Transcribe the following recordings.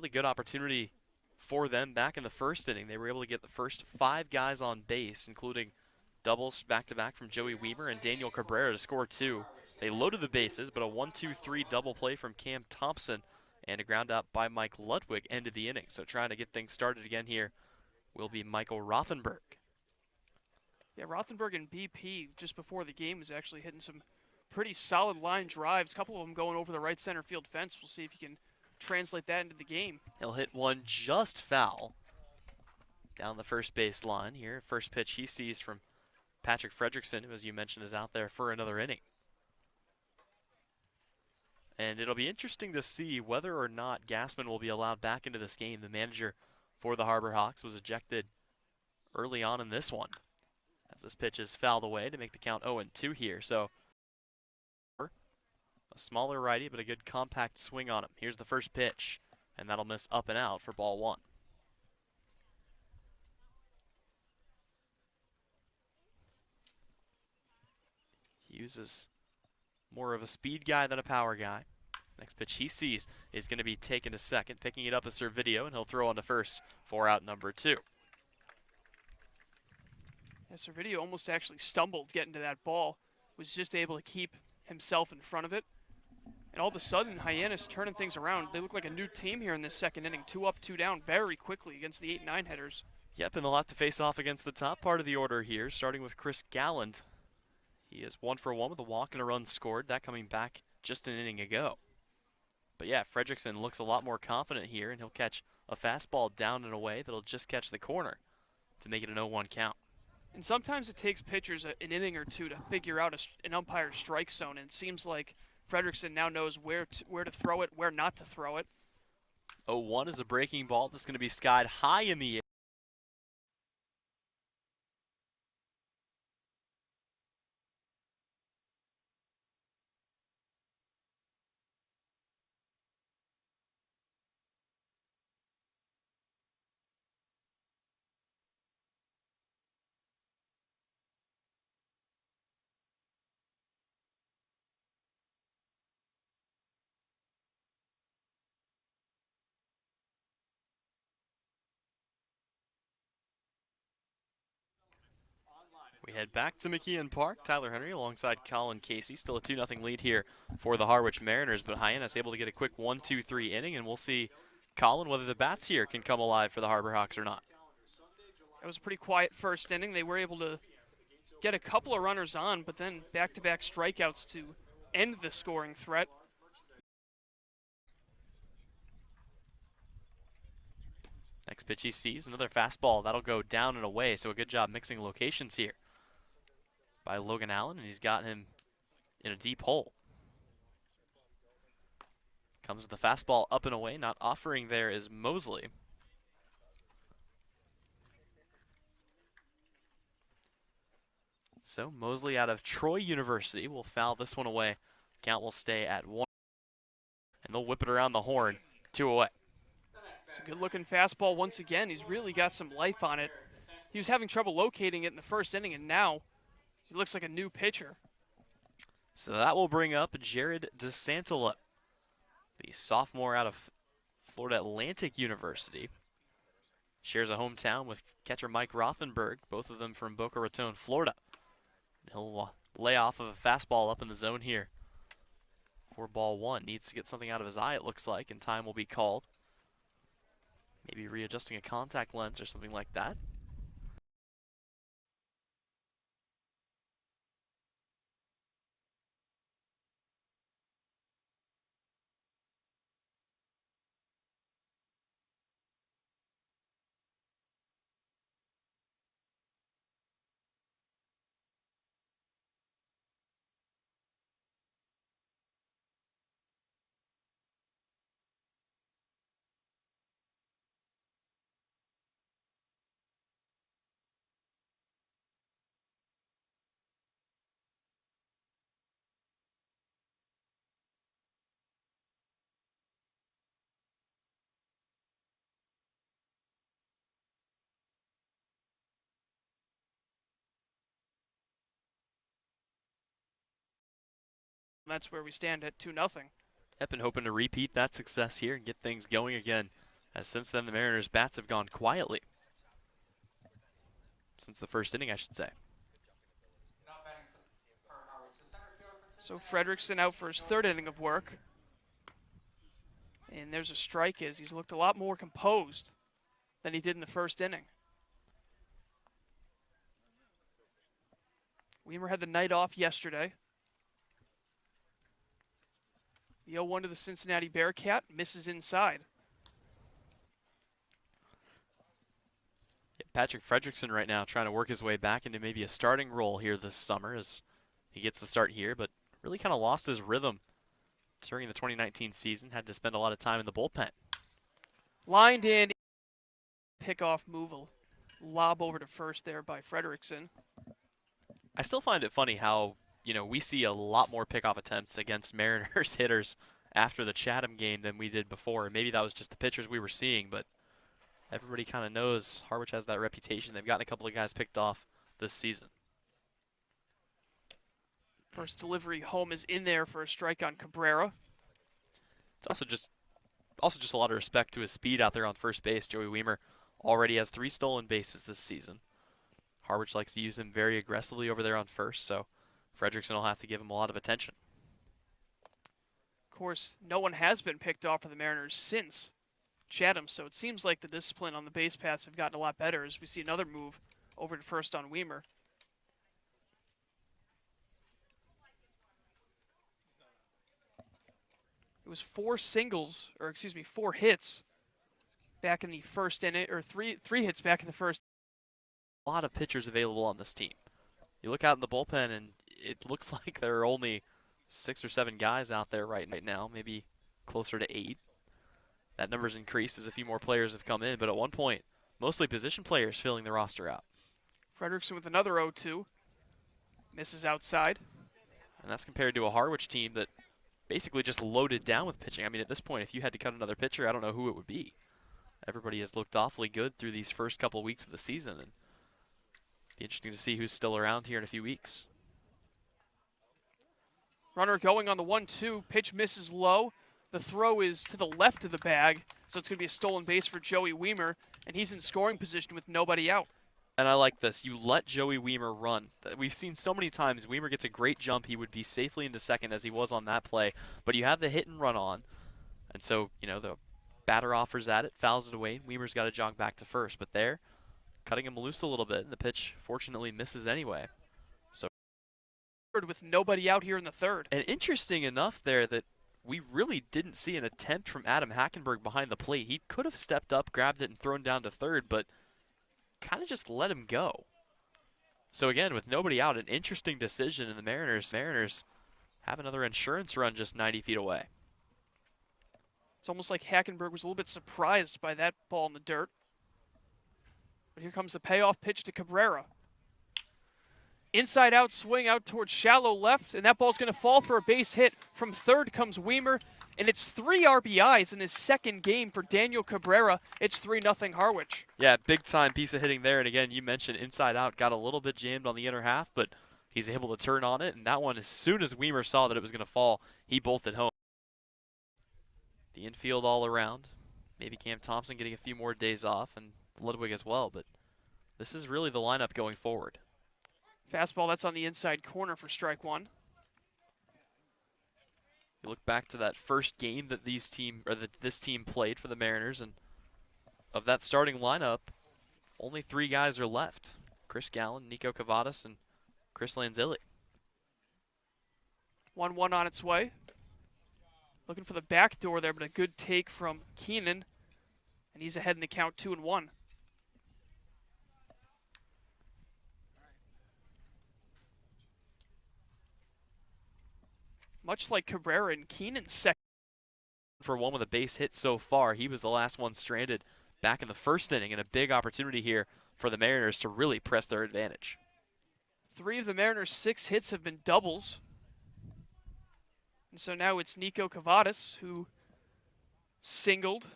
really good opportunity for them back in the first inning. They were able to get the first 5 guys on base, including doubles back-to-back from Joey Weaver and Daniel Cabrera to score 2. They loaded the bases, but a 1-2-3 double play from Cam Thompson and a ground out by Mike Ludwig ended the inning. So trying to get things started again here will be Michael Rothenberg. Yeah, Rothenberg and BP just before the game was actually hitting some pretty solid line drives. A couple of them going over the right center field fence. We'll see if he can translate that into the game. He'll hit one just foul down the first base line here. First pitch he sees from Patrick Fredrickson, who, as you mentioned, is out there for another inning. And it'll be interesting to see whether or not Gassman will be allowed back into this game. The manager for the Harbor Hawks was ejected early on in this one, as this pitch is fouled away to make the count 0-2 here. So a smaller righty, but a good compact swing on him. Here's the first pitch, and that'll miss up and out for ball 1. He uses more of a speed guy than a power guy. Next pitch he sees is going to be taken to second. Picking it up is Servideo, and he'll throw on to first for out number 2. Yeah, Servideo almost actually stumbled getting to that ball. Was just able to keep himself in front of it. And all of a sudden, Hyannis turning things around. They look like a new team here in this second inning. 2 up, 2 down very quickly against the 8-9 headers. Yep, and they'll have to face off against the top part of the order here, starting with Chris Galland. He is 1 for 1 with a walk and a run scored, that coming back just an inning ago. But yeah, Fredrickson looks a lot more confident here, and he'll catch a fastball down and away that'll just catch the corner to make it an 0-1 count. And sometimes it takes pitchers an inning or two to figure out an umpire's strike zone, and it seems like Fredrickson now knows where to throw it, where not to throw it. 0-1 is a breaking ball that's going to be skied high in the air. We head back to McKeon Park. Tyler Henry alongside Colin Casey. Still a 2-0 lead here for the Harwich Mariners, but Hyannis able to get a quick 1-2-3 inning, and we'll see, Colin, whether the bats here can come alive for the Harbor Hawks or not. It was a pretty quiet first inning. They were able to get a couple of runners on, but then back-to-back strikeouts to end the scoring threat. Next pitch he sees, another fastball. That'll go down and away, so a good job mixing locations here by Logan Allen, and he's got him in a deep hole. Comes the fastball up and away, not offering there is Mosley. So Mosley out of Troy University will foul this one away. Count will stay at 1, and they'll whip it around the horn, 2 away. It's a good-looking fastball once again. He's really got some life on it. He was having trouble locating it in the first inning, and now he looks like a new pitcher. So that will bring up Jared DeSantala, the sophomore out of Florida Atlantic University. Shares a hometown with catcher Mike Rothenberg, both of them from Boca Raton, Florida. He'll lay off of a fastball up in the zone here for ball 1. Needs to get something out of his eye, it looks like, and time will be called. Maybe readjusting a contact lens or something like that. That's where we stand at 2-0. Yep, and hoping to repeat that success here and get things going again As since then, the Mariners' bats have gone quietly. Since the first inning, I should say. So Fredrickson out for his third inning of work. And there's a strike as he's looked a lot more composed than he did in the first inning. Weimer had the night off yesterday. The 0-1 to the Cincinnati Bearcat misses inside. Yeah, Patrick Fredrickson right now trying to work his way back into maybe a starting role here this summer as he gets the start here, but really kind of lost his rhythm during the 2019 season. Had to spend a lot of time in the bullpen. Lined in, pickoff move, a lob over to first there by Fredrickson. I still find it funny how, we see a lot more pickoff attempts against Mariners hitters after the Chatham game than we did before. Maybe that was just the pitchers we were seeing, but everybody kind of knows Harwich has that reputation. They've gotten a couple of guys picked off this season. First delivery home is in there for a strike on Cabrera. It's also just a lot of respect to his speed out there on first base. Joey Weimer already has 3 stolen bases this season. Harwich likes to use him very aggressively over there on first, so Fredrickson will have to give him a lot of attention. Of course, no one has been picked off for the Mariners since Chatham, so it seems like the discipline on the base paths have gotten a lot better as we see another move over to first on Weimer. It was 4 hits back in the first inning, or three hits back in the first. A lot of pitchers available on this team. You look out in the bullpen, and it looks like there are only 6 or 7 guys out there right now, maybe closer to 8. That number's increased as a few more players have come in, but at one point, mostly position players filling the roster out. Fredrickson with another 0-2. Misses outside. And that's compared to a Harwich team that basically just loaded down with pitching. I mean, at this point, if you had to cut another pitcher, I don't know who it would be. Everybody has looked awfully good through these first couple weeks of the season, and be interesting to see who's still around here in a few weeks. Runner going on the 1-2. Pitch misses low. The throw is to the left of the bag, so it's going to be a stolen base for Joey Weimer, and he's in scoring position with nobody out. And I like this. You let Joey Weimer run. We've seen so many times Weimer gets a great jump. He would be safely into second as he was on that play, but you have the hit and run on, and so, the batter offers at it, fouls it away, and Weimer's got to jog back to first. But there, cutting him loose a little bit, and the pitch fortunately misses anyway. So with nobody out here in the third. And interesting enough there that we really didn't see an attempt from Adam Hackenberg behind the plate. He could have stepped up, grabbed it, and thrown down to third, but kind of just let him go. So again, with nobody out, an interesting decision, and the Mariners have another insurance run just 90 feet away. It's almost like Hackenberg was a little bit surprised by that ball in the dirt. But here comes the payoff pitch to Cabrera. Inside out swing out towards shallow left, and that ball's going to fall for a base hit. From third comes Weimer, and it's 3 RBIs in his second game for Daniel Cabrera. It's 3-0 Harwich. Yeah, big-time piece of hitting there. And again, you mentioned inside out, got a little bit jammed on the inner half, but he's able to turn on it. And that one, as soon as Weimer saw that it was going to fall, he bolted home. The infield all around. Maybe Cam Thompson getting a few more days off, and Ludwig as well. But this is really the lineup going forward. Fastball, that's on the inside corner for strike 1. You look back to that first game that this team played for the Mariners, and of that starting lineup, only 3 guys are left: Chris Gallen, Nico Cavadas, and Chris Lanzilli. 1-1 on its way. Looking for the back door there, but a good take from Keenan, and he's ahead in the count 2-1. Much like Cabrera and Keenan's second. For one with a base hit so far, he was the last one stranded back in the first inning, and a big opportunity here for the Mariners to really press their advantage. 3 of the Mariners' 6 hits have been doubles. And so now it's Nico Cavadas who singled.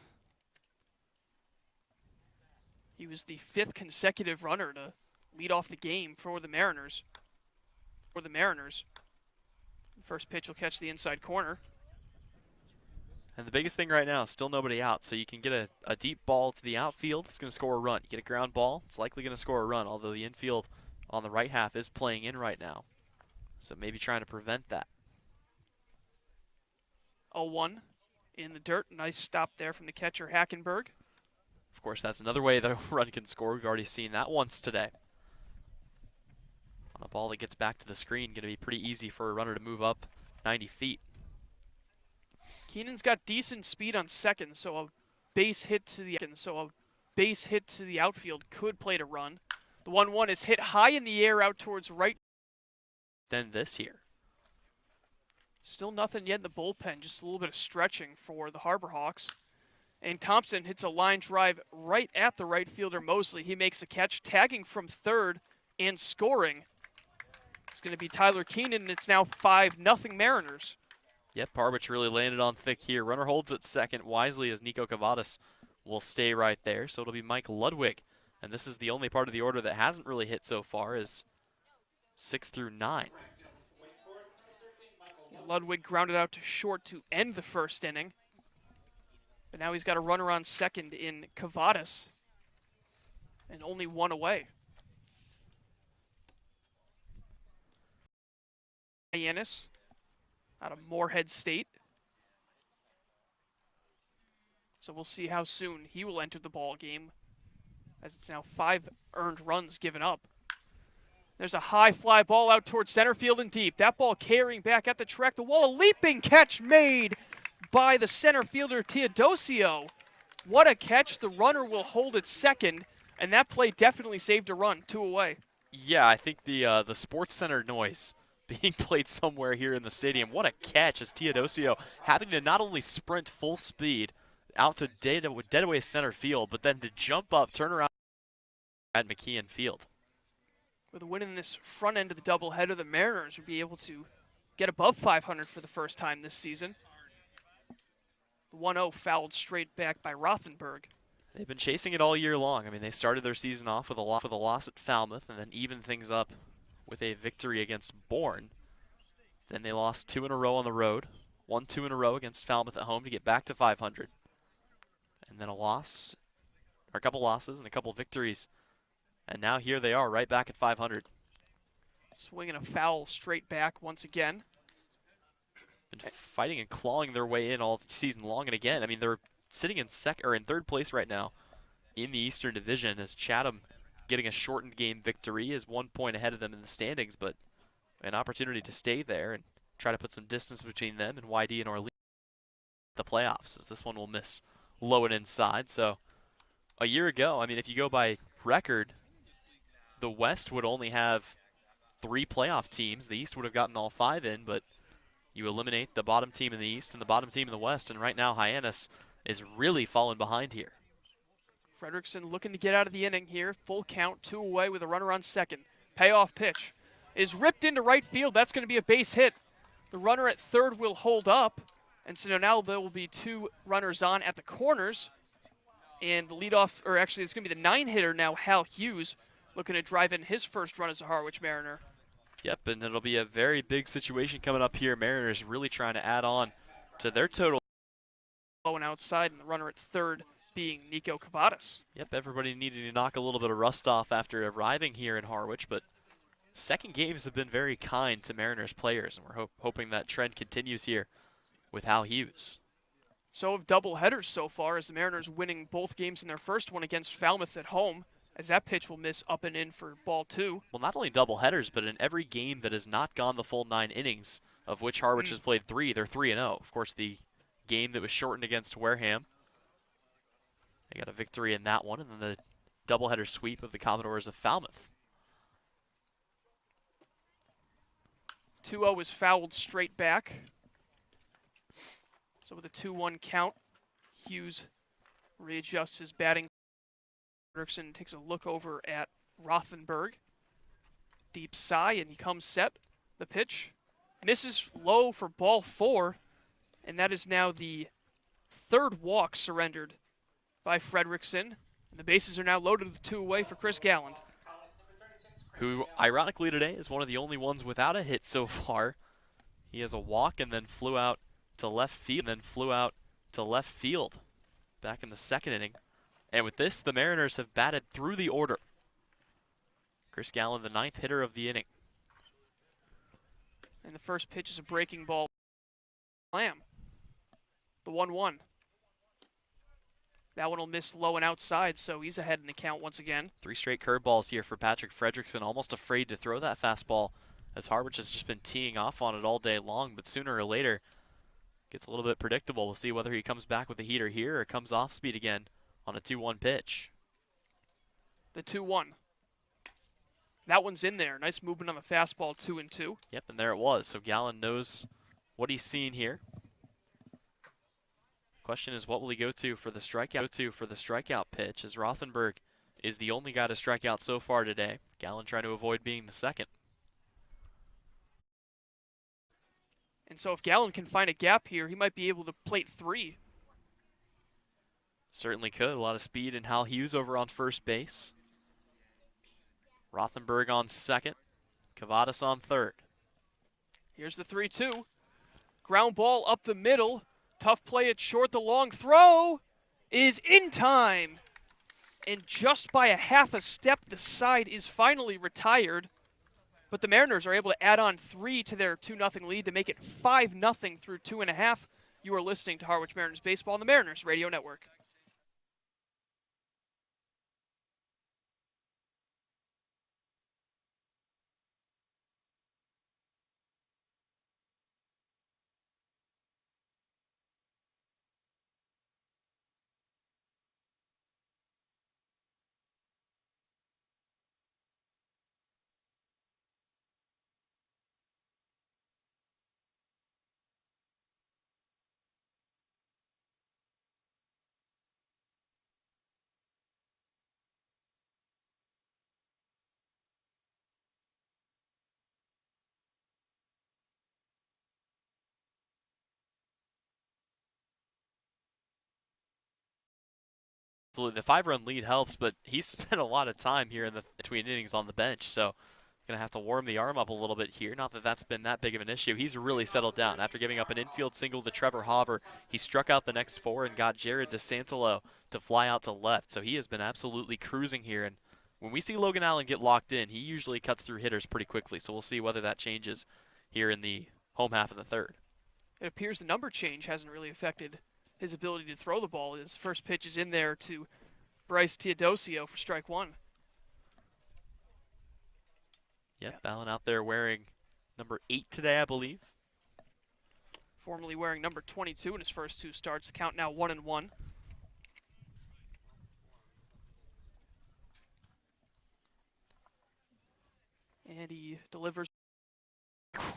He was the 5th consecutive runner to lead off the game for the Mariners. First pitch will catch the inside corner. And the biggest thing right now is still nobody out, so you can get a deep ball to the outfield, it's going to score a run. You get a ground ball, it's likely going to score a run, although the infield on the right half is playing in right now. So maybe trying to prevent that. 0-1 in the dirt. Nice stop there from the catcher, Hackenberg. Of course, that's another way that a run can score. We've already seen that once today. On a ball that gets back to the screen, going to be pretty easy for a runner to move up 90 feet. Keenan's got decent speed on second, so a base hit to the outfield could play to run. The 1-1 is hit high in the air out towards right. Then this here. Still nothing yet in the bullpen, just a little bit of stretching for the Harbor Hawks. And Thompson hits a line drive right at the right fielder, Mosley. He makes the catch, tagging from third and scoring. It's going to be Tyler Keenan, and it's now 5-0 Mariners. Yep, Harwich really landed on thick here. Runner holds at second wisely as Nico Cavadas will stay right there. So it'll be Mike Ludwig. And this is the only part of the order that hasn't really hit so far is 6 through 9. Ludwig grounded out to short to end the first inning. But now he's got a runner on second in Cavadas. And only one away. Yanis out of Moorhead State. So we'll see how soon he will enter the ball game, as it's now 5 earned runs given up. There's a high fly ball out towards center field and deep. That ball carrying back at the track. The wall, a leaping catch made by the center fielder Teodosio. What a catch. The runner will hold at second, and that play definitely saved a run, 2 away. Yeah, I think the Sports Center noise being played somewhere here in the stadium. What a catch as Teodosio having to not only sprint full speed out to dead away center field, but then to jump up, turn around at McKeon Field. With a win in this front end of the doubleheader, the Mariners would be able to get above 500 for the first time this season. The 1-0 fouled straight back by Rothenberg. They've been chasing it all year long. I mean, they started their season off with a loss at Falmouth and then evened things up with a victory against Bourne. Then they lost 2 in a row on the road, won 2 in a row against Falmouth at home to get back to 500. And then a couple losses and a couple victories. And now here they are, right back at 500. Swinging a foul straight back once again. Been fighting and clawing their way in all season long, and again, I mean, they're sitting in third place right now in the Eastern Division, as Chatham getting a shortened game victory is 1 point ahead of them in the standings, but an opportunity to stay there and try to put some distance between them and YD and Orleans the playoffs, as this one will miss low and inside. So a year ago, I mean, if you go by record, the West would only have 3 playoff teams. The East would have gotten all 5 in, but you eliminate the bottom team in the East and the bottom team in the West, and right now Hyannis is really falling behind here. Fredrickson looking to get out of the inning here. Full count, 2 away with a runner on second. Payoff pitch is ripped into right field. That's going to be a base hit. The runner at third will hold up, and so now there will be 2 runners on at the corners. And the leadoff, or actually it's going to be the 9-hitter now, Hal Hughes, looking to drive in his first run as a Harwich Mariner. Yep, and it'll be a very big situation coming up here. Mariners really trying to add on to their total. Low and outside, and the runner at third being Nico Cavadas. Yep, everybody needed to knock a little bit of rust off after arriving here in Harwich, but second games have been very kind to Mariners players, and we're hoping that trend continues here with Hal Hughes. So have doubleheaders so far, as the Mariners winning both games in their first one against Falmouth at home, as that pitch will miss up and in for ball 2. Well, not only doubleheaders, but in every game that has not gone the full 9 innings, of which Harwich has played 3, they're 3-0. Of course, the game that was shortened against Wareham, they got a victory in that one, and then the doubleheader sweep of the Commodores of Falmouth. 2-0 is fouled straight back. So with a 2-1 count, Hughes readjusts his batting. Fredrickson takes a look over at Rothenberg. Deep sigh, and he comes set. The pitch misses low for ball 4, and that is now the 3rd walk surrendered by Fredrickson. And the bases are now loaded with 2 away for Chris Galland, who, ironically today, is one of the only ones without a hit so far. He has a walk and then flew out to left field and then flew out to left field back in the second inning. And with this, the Mariners have batted through the order. Chris Gallen, the 9th hitter of the inning. And the first pitch is a breaking ball. Slam. The 1-1. That one will miss low and outside, so he's ahead in the count once again. 3 straight curveballs here for Patrick Fredrickson, almost afraid to throw that fastball as Harwich has just been teeing off on it all day long, but sooner or later gets a little bit predictable. We'll see whether he comes back with a heater here or comes off speed again on a 2-1 pitch. The 2-1. That one's in there. Nice movement on the fastball, 2-2. Yep, and there it was. So Gallen knows what he's seen here. Question is, what will he go to for the strikeout pitch, as Rothenberg is the only guy to strike out so far today. Gallen trying to avoid being the second. And so if Gallen can find a gap here, he might be able to plate 3. Certainly could. A lot of speed in Hal Hughes over on first base. Rothenberg on second. Cavadas on third. Here's the 3-2. Ground ball up the middle. Tough play at short. The long throw is in time. And just by a half a step, the side is finally retired. But the Mariners are able to add on 3 to their 2-0 lead to make it 5-0 through 2.5. You are listening to Harwich Mariners Baseball on the Mariners Radio Network. The 5-run lead helps, but he's spent a lot of time here in the between innings on the bench, so gonna have to warm the arm up a little bit here. Not that that's been that big of an issue. He's really settled down. After giving up an infield single to Trevor Hauver, he struck out the next 4 and got Jared DeSantolo to fly out to left. So he has been absolutely cruising here. And when we see Logan Allen get locked in, he usually cuts through hitters pretty quickly. So we'll see whether that changes here in the home half of the third. It appears the number change hasn't really affected his ability to throw the ball. His first pitch is in there to Bryce Teodosio for strike 1. Yep, Allen out there wearing number 8 today, I believe. Formerly wearing number 22 in his first 2 starts. Count now 1-1. And he delivers.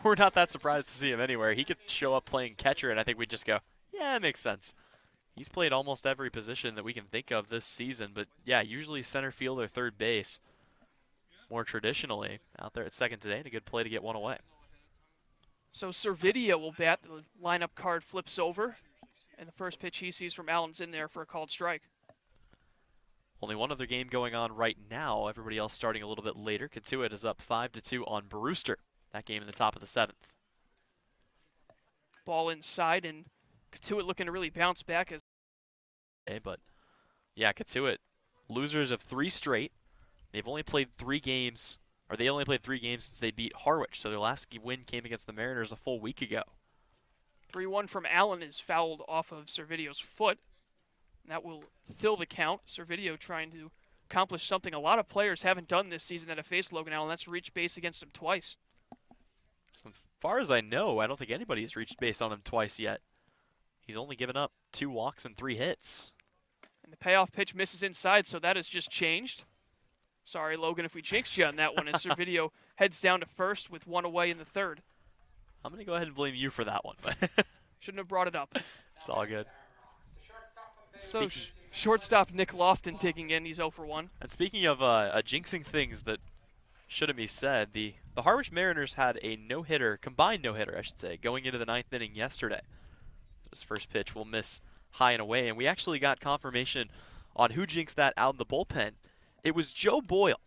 We're not that surprised to see him anywhere. He could show up playing catcher, and I think we'd just go, yeah, it makes sense. He's played almost every position that we can think of this season, but yeah, usually center field or third base. More traditionally, out there at second today, and a good play to get one away. So Servideo will bat. The lineup card flips over, and the first pitch he sees from Allen's in there for a called strike. Only one other game going on right now. Everybody else starting a little bit later. Katuit is up 5-2 on Brewster. That game in the top of the 7th. Ball inside, and Katuit looking to really bounce back. Okay, but yeah, Katuit, losers of 3 straight. They've only played 3 games, or they only played 3 games since they beat Harwich. So their last win came against the Mariners a full week ago. 3-1 from Allen is fouled off of Servidio's foot. That will fill the count. Servideo trying to accomplish something a lot of players haven't done this season that have faced Logan Allen. That's reach base against him twice. As far as I know, I don't think anybody's reached base on him twice yet. He's only given up 2 walks and 3 hits. And the payoff pitch misses inside, so that has just changed. Sorry, Logan, if we jinxed you on that one, as Servideo heads down to first with 1 away in the 3rd. I'm going to go ahead and blame you for that one. Shouldn't have brought it up. It's all good. So shortstop Nick Lofton digging in. He's 0 for 1. And speaking of jinxing things that shouldn't be said, the Harwich Mariners had a no-hitter, combined no-hitter, I should say, going into the 9th inning yesterday. This first pitch will miss high and away, and we actually got confirmation on who jinxed that out in the bullpen. It was Joe Boyle.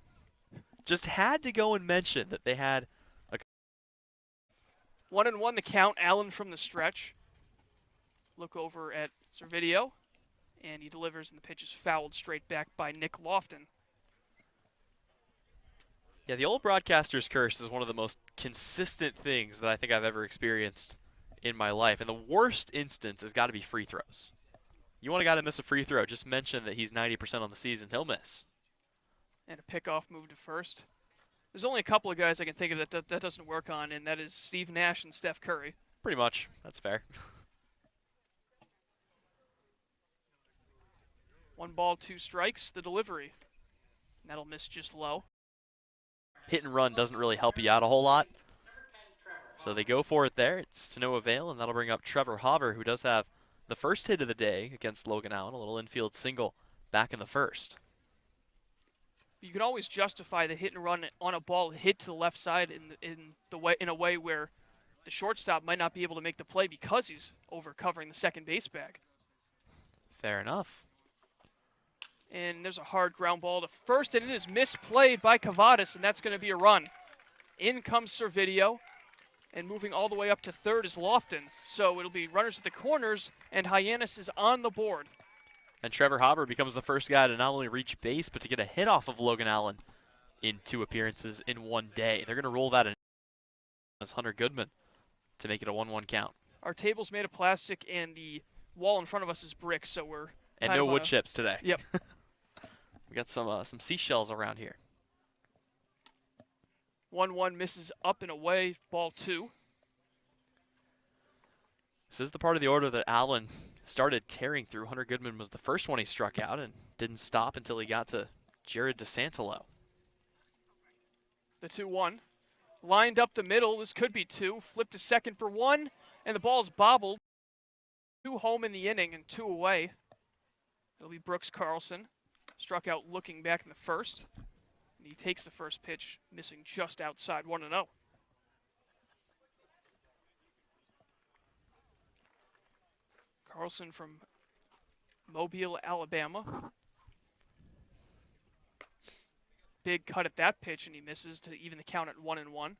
Just had to go and mention that they had a 1-1 the count. Allen from the stretch. Look over at Servideo, and he delivers, and the pitch is fouled straight back by Nick Lofton. Yeah, the old broadcaster's curse is one of the most consistent things that I think I've ever experienced in my life. And the worst instance has got to be free throws. You want a guy to miss a free throw, just mention that he's 90% on the season, he'll miss. And a pickoff move to first. There's only a couple of guys I can think of that doesn't work on, and that is Steve Nash and Steph Curry. Pretty much. That's fair. 1 ball, 2 strikes, the delivery. And that'll miss just low. Hit and run doesn't really help you out a whole lot. So they go for it there. It's to no avail, and that'll bring up Trevor Hopper, who does have the first hit of the day against Logan Allen, a little infield single back in the first. You can always justify the hit and run on a ball hit to the left side in a way where the shortstop might not be able to make the play because he's over covering the second base bag. Fair enough. And there's a hard ground ball to first, and it is misplayed by Cavadas, and that's going to be a run. In comes Servideo, and moving all the way up to third is Lofton. So it'll be runners at the corners, and Hyannis is on the board. And Trevor Hopper becomes the first guy to not only reach base, but to get a hit off of Logan Allen in 2 appearances in 1 day. They're going to roll that in as Hunter Goodman to make it a 1-1 count. Our table's made of plastic, and the wall in front of us is brick, so we're and no wood chips today. Yep. We got some seashells around here. 1-1 misses up and away, ball 2. This is the part of the order that Allen started tearing through. Hunter Goodman was the first one he struck out and didn't stop until he got to Jared DeSantolo. The 2-1. Lined up the middle. This could be 2. Flipped to second for 1, and the ball's bobbled. 2 home in the inning and 2 away. It'll be Brooks Carlson. Struck out looking back in the first. And he takes the first pitch, missing just outside 1-0. Carlson from Mobile, Alabama. Big cut at that pitch, and he misses to even the count at 1-1.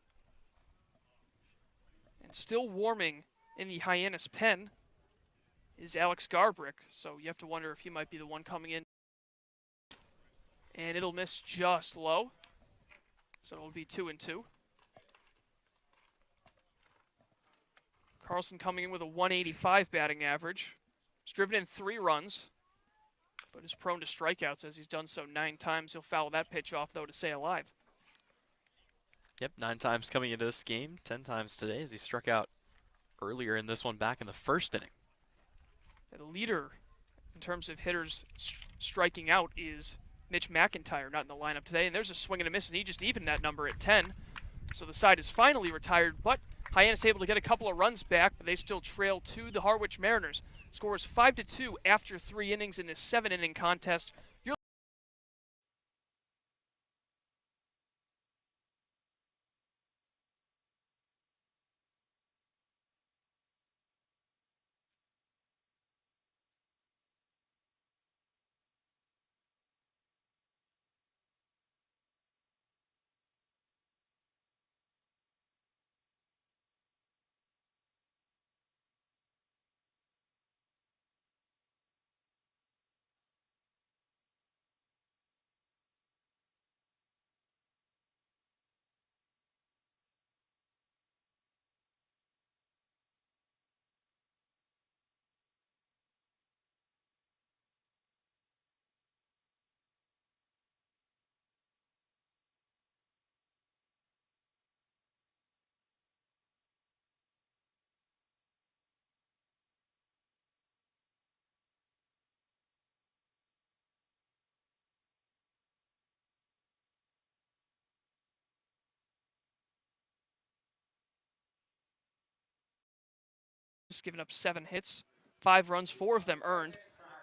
And still warming in the Hyannis pen is Alex Garbrick, so you have to wonder if he might be the one coming in. And it'll miss just low, so it'll be 2-2. Carlson coming in with a 185 batting average. He's driven in 3 runs, but is prone to strikeouts as he's done so 9 times. He'll foul that pitch off, though, to stay alive. Yep, 9 times coming into this game, 10 times today as he struck out earlier in this one back in the first inning. The leader in terms of hitters striking out is Mitch McIntyre, not in the lineup today. And there's a swing and a miss, and he just evened that number at 10. So the side is finally retired, but Hyannis able to get a couple of runs back, but they still trail to the Harwich Mariners. Scores 5-2 after 3 innings in this 7-inning contest. Given up 7 hits, 5 runs, 4 of them earned.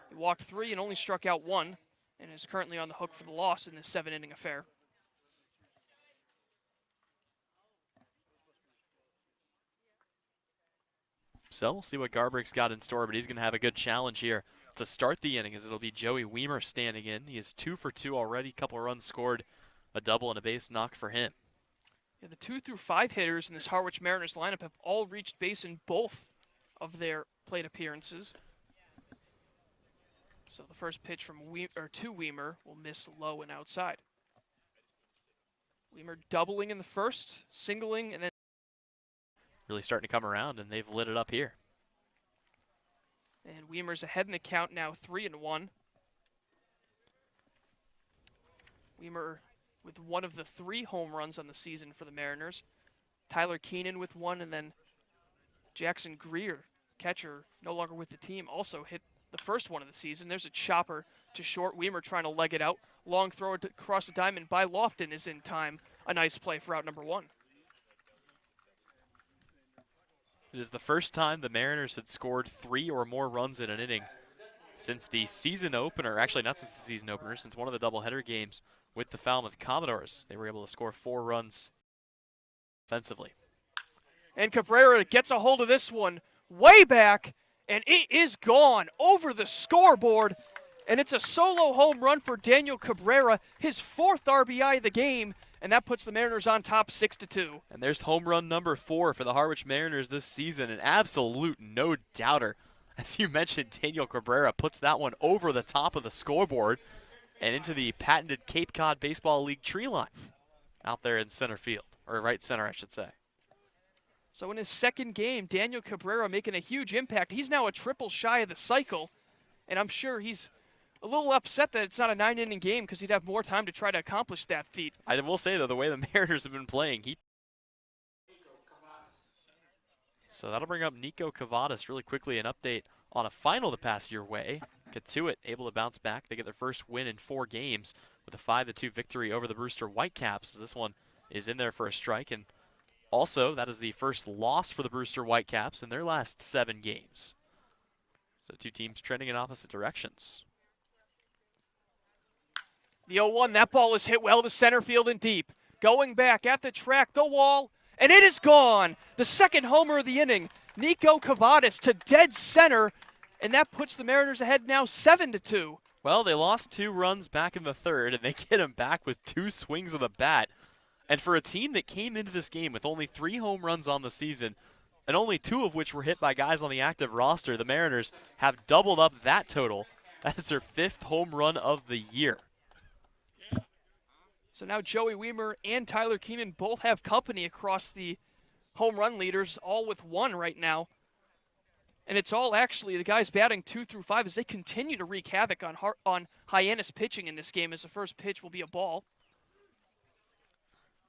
He walked 3 and only struck out 1, and is currently on the hook for the loss in this 7-inning affair. So we'll see what Garbrick's got in store, but he's going to have a good challenge here to start the inning, as it'll be Joey Weimer standing in. He is 2 for 2 already, couple of runs scored, a double and a base knock for him. Yeah, the 2 through 5 hitters in this Harwich Mariners lineup have all reached base in both of their plate appearances. So the first pitch from to Weimer will miss low and outside. Weimer doubling in the first, singling, and then Really starting to come around, and they've lit it up here. and Weimer's ahead in the count now, 3-1. Weimer with one of the 3 home runs on the season for the Mariners. Tyler Keenan with one, and then Jackson Greer, catcher, no longer with the team, also hit the first one of the season. There's a chopper to short. Weimer trying to leg it out. Long throw across the diamond by Lofton is in time. A nice play for out number 1. It is the first time the Mariners had scored 3 or more runs in an inning since the season opener. Actually, not since the season opener, since one of the doubleheader games with the Falmouth Commodores. They were able to score 4 runs offensively. And Cabrera gets a hold of this one way back, and it is gone over the scoreboard. And it's a solo home run for Daniel Cabrera, his 4th RBI of the game, and that puts the Mariners on top 6-2. And there's home run number 4 for the Harwich Mariners this season, an absolute no-doubter. As you mentioned, Daniel Cabrera puts that one over the top of the scoreboard and into the patented Cape Cod Baseball League tree line out there in center field, or right center, I should say. So in his second game, Daniel Cabrera making a huge impact. He's now a triple shy of the cycle, and I'm sure he's a little upset that it's not a 9-inning game because he'd have more time to try to accomplish that feat. I will say, though, the way the Mariners have been playing, so that'll bring up Nico Cavadas really quickly. An update on a final to pass your way. Katuitt able to bounce back. They get their first win in 4 games with a 5-2 victory over the Brewster Whitecaps. This one is in there for a strike, and also that is the first loss for the Brewster Whitecaps in their last 7 games. So 2 teams trending in opposite directions. The 0-1, that ball is hit well to center field and deep. Going back at the track, the wall, and it is gone. The second homer of the inning, Nico Cavadas to dead center, and that puts the Mariners ahead now 7-2. Well, they lost 2 runs back in the 3rd, and they get him back with 2 swings of the bat. And for a team that came into this game with only 3 home runs on the season, and only 2 of which were hit by guys on the active roster, the Mariners have doubled up that total. That is their 5th home run of the year. So now Joey Weimer and Tyler Keenan both have company across the home run leaders, all with 1 right now. And it's all actually the guys batting 2 through 5 as they continue to wreak havoc on Hyannis pitching in this game, as the first pitch will be a ball.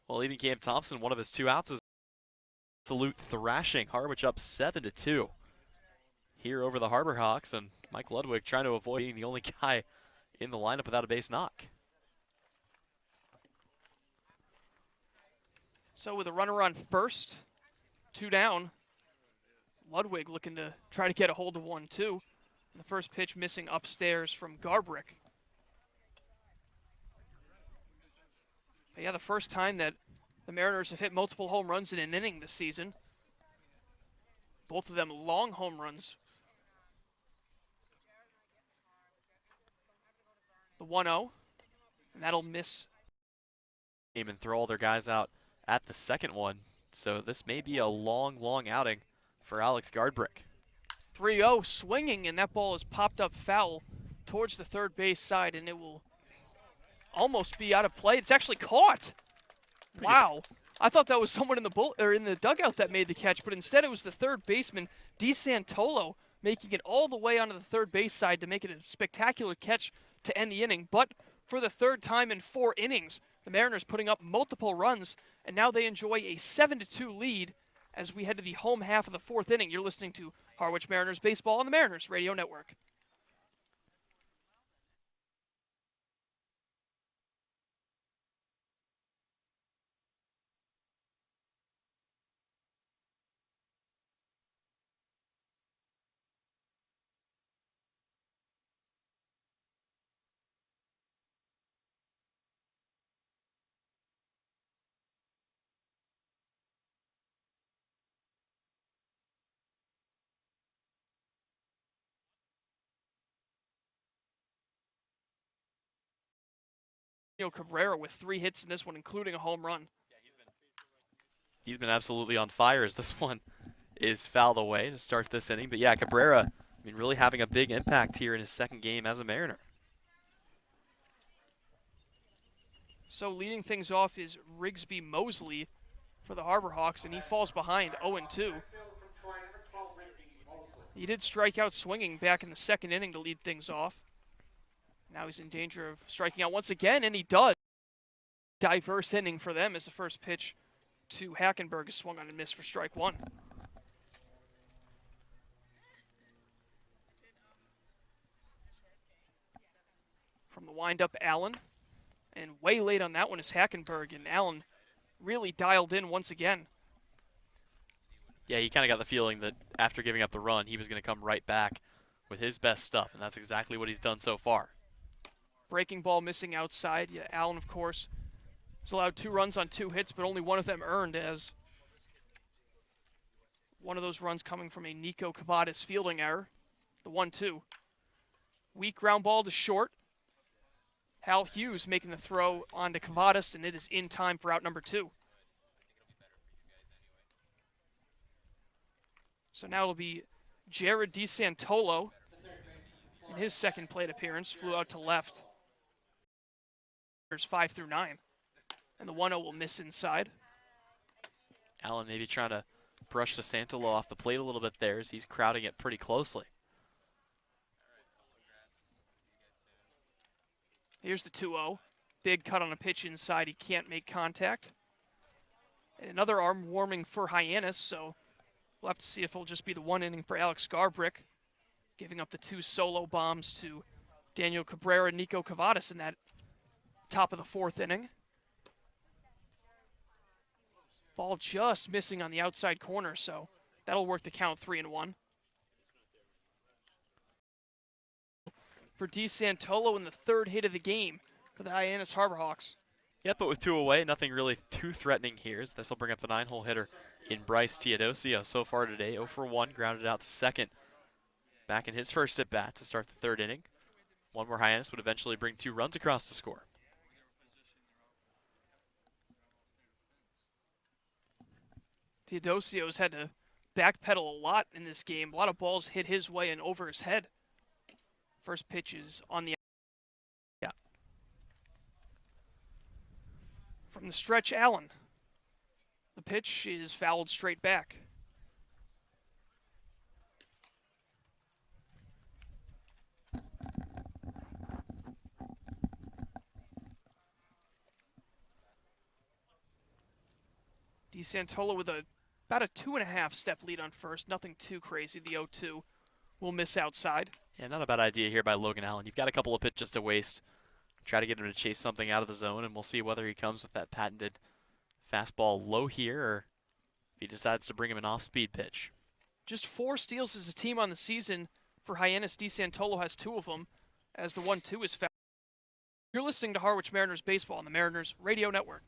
Well, even Cam Thompson, one of his 2 outs, is absolute thrashing. Harwich up 7-2 here over the Harbor Hawks, and Mike Ludwig trying to avoid being the only guy in the lineup without a base knock. So with a runner on first, 2 down, Ludwig looking to try to get a hold of 1-2. And the first pitch missing upstairs from Garbrick. But yeah, the first time that the Mariners have hit multiple home runs in an inning this season. Both of them long home runs. The 1-0, and that'll miss. And throw all their guys out at the second one. So this may be a long, long outing for Alex Gardbrick. 3-0 swinging, and that ball is popped up foul towards the third base side, and it will almost be out of play. It's actually caught. Wow. I thought that was someone in the dugout that made the catch, but instead it was the third baseman, DeSantolo, making it all the way onto the third base side to make it a spectacular catch to end the inning. But for the 3rd time in 4 innings, the Mariners putting up multiple runs, and now they enjoy a 7-2 lead as we head to the home half of the 4th inning. You're listening to Harwich Mariners Baseball on the Mariners Radio Network. Cabrera with 3 hits in this one, including a home run. He's been absolutely on fire as this one is fouled away to start this inning. But yeah, Cabrera, I mean, really having a big impact here in his second game as a Mariner. So leading things off is Rigsby Mosley for the Harbor Hawks, and he falls behind 0-2. He did strike out swinging back in the second inning to lead things off. Now he's in danger of striking out once again, and he does. Diverse inning for them as the first pitch to Hackenberg is swung on and missed for strike one. From the windup, Allen. And way late on that one is Hackenberg, and Allen really dialed in once again. Yeah, he kind of got the feeling that after giving up the run, he was going to come right back with his best stuff, and that's exactly what he's done so far. Breaking ball missing outside. Yeah, Allen, of course, has allowed 2 runs on 2 hits, but only one of them earned, as one of those runs coming from a Nico Cavadas fielding error. The 1-2. Weak ground ball to short. Hal Hughes making the throw onto Cavadas, and it is in time for out number 2. So now it'll be Jared DeSantolo in his second plate appearance. Flew out to left. There's 5 through 9. And the 1-0 will miss inside. Allen maybe trying to brush DeSantolo off the plate a little bit there as he's crowding it pretty closely. Here's the 2-0. Big cut on a pitch inside. He can't make contact. And another arm warming for Hyannis, so we'll have to see if it'll just be the 1 inning for Alex Garbrick, giving up the 2 solo bombs to Daniel Cabrera and Nico Cavadas in that top of the 4th inning. Ball just missing on the outside corner, so that'll work the count 3-1. For DeSantolo in the 3rd hit of the game for the Hyannis Harbor Hawks. Yep, but with 2 away, nothing really too threatening here. This will bring up the 9-hole hitter in Bryce Teodosio so far today. 0 for 1, grounded out to second. Back in his first at-bat to start the 3rd inning. One more Hyannis would eventually bring 2 runs across the score. Teodosio's had to backpedal a lot in this game. A lot of balls hit his way and over his head. First pitch is on the... Yeah. From the stretch, Allen. The pitch is fouled straight back. DeSantolo with about a 2.5 step lead on first. Nothing too crazy. The 0-2 will miss outside. Yeah, not a bad idea here by Logan Allen. You've got a couple of pitches to waste. Try to get him to chase something out of the zone, and we'll see whether he comes with that patented fastball low here or if he decides to bring him an off-speed pitch. Just 4 steals as a team on the season for Hyannis. DeSantolo has 2 of them, as the 1-2 is fouled. You're listening to Harwich Mariners Baseball on the Mariners Radio Network.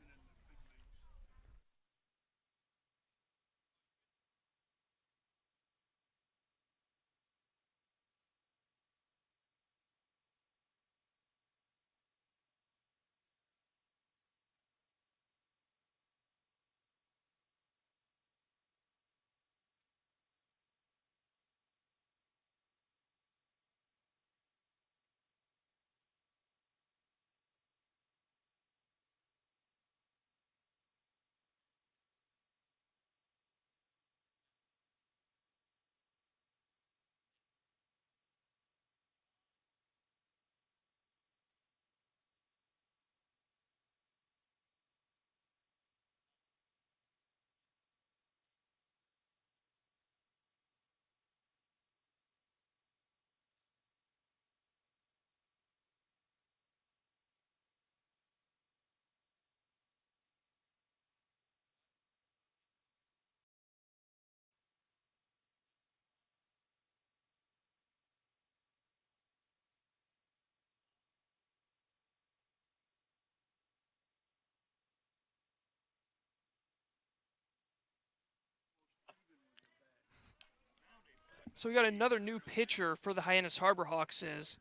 So we got another new pitcher for the Hyannis Harbor Hawks as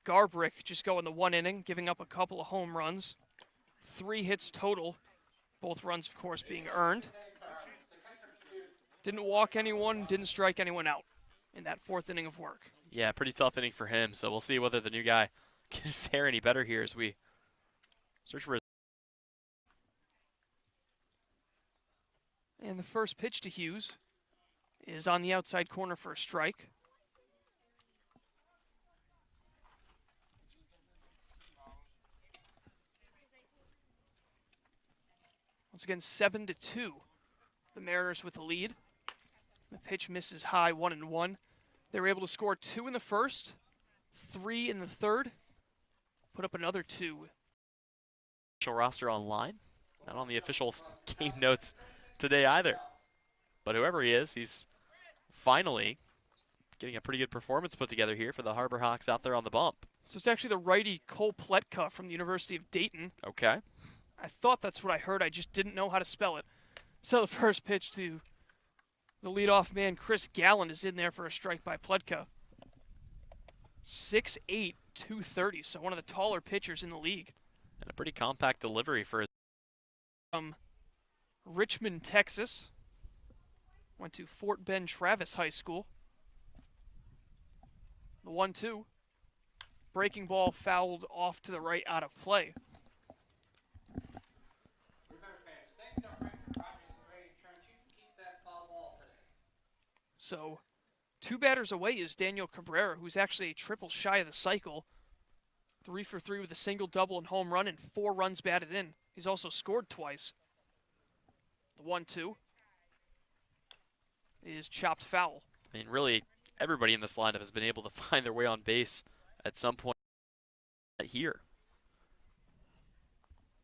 Garbrick just going the 1 inning, giving up a couple of home runs. 3 hits total, both runs, of course, being earned. Didn't walk anyone, didn't strike anyone out in that fourth inning of work. Yeah, pretty tough inning for him, so we'll see whether the new guy can fare any better here as we search for his. And the first pitch to Hughes is on the outside corner for a strike. Once again, 7-2. The Mariners with the lead. The pitch misses high, 1-1. They were able to score 2 in the first, 3 in the third, put up another 2. Official roster online, not on the official game notes today either. But whoever he is, he's finally getting a pretty good performance put together here for the Harbor Hawks out there on the bump. So it's actually the righty Cole Pletka from the University of Dayton. Okay. I thought that's what I heard. I just didn't know how to spell it. So the first pitch to the leadoff man, Chris Galland, is in there for a strike by Pletka. 6'8", 230, so one of the taller pitchers in the league. And a pretty compact delivery for his. From Richmond, Texas. Went to Fort Bend Travis High School. The 1-2. Breaking ball fouled off to the right out of play. So 2 batters away is Daniel Cabrera, who's actually a triple shy of the cycle. 3 for 3 with a single, double, and home run, and 4 runs batted in. He's also scored twice. The 1-2 is chopped foul. I mean, really, everybody in this lineup has been able to find their way on base at some point here.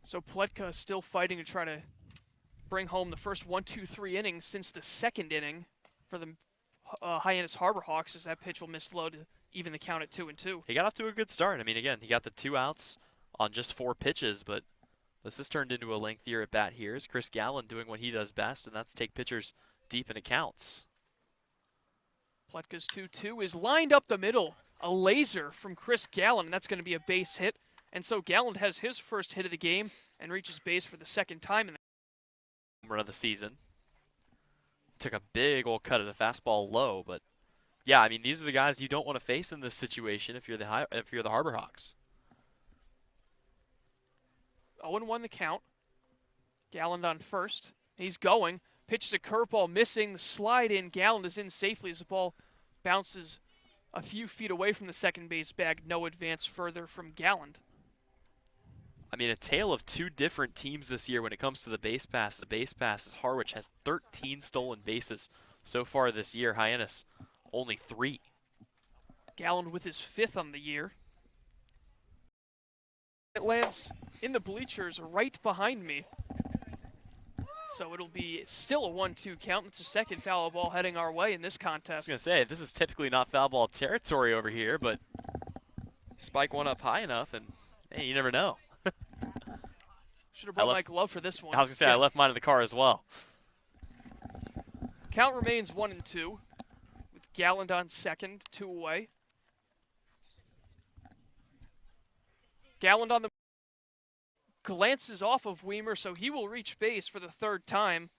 So Pletka is still fighting to try to bring home the first 1-2-3 innings since the second inning for the Hyannis Harbor Hawks, as that pitch will miss low to even the count at 2-2. He got off to a good start. I mean, again, he got the 2 outs on just 4 pitches, but this has turned into a lengthier at bat here. Is Chris Galland doing what he does best, and that's take pitchers deep into counts. Pletka's 2-2 is lined up the middle. A laser from Chris Galland, and that's going to be a base hit. And so Galland has his first hit of the game and reaches base for the second time in the run of the season. Took a big old cut of the fastball low, but yeah, I mean, these are the guys you don't want to face in this situation if you're the Harbor Hawks. 0-1 the count. Galland on first. He's going. Pitches a curveball, missing. The slide in. Galland is in safely as the ball bounces a few feet away from the second base bag. No advance further from Galland. I mean, a tale of 2 different teams this year when it comes to the base passes. The base passes, Harwich has 13 stolen bases so far this year. Hyannis, only 3. Galland with his 5th on the year. It lands in the bleachers right behind me. So it'll be still a 1-2 count. It's a second foul ball heading our way in this contest. I was going to say, this is typically not foul ball territory over here, but spike one up high enough, and hey, you never know. Should have brought my glove for this one. I was going to say, I left mine in the car as well. Count remains 1-2 with Galland on second, 2 away. Galland on the glances off of Weimer, so he will reach base for the 3rd time.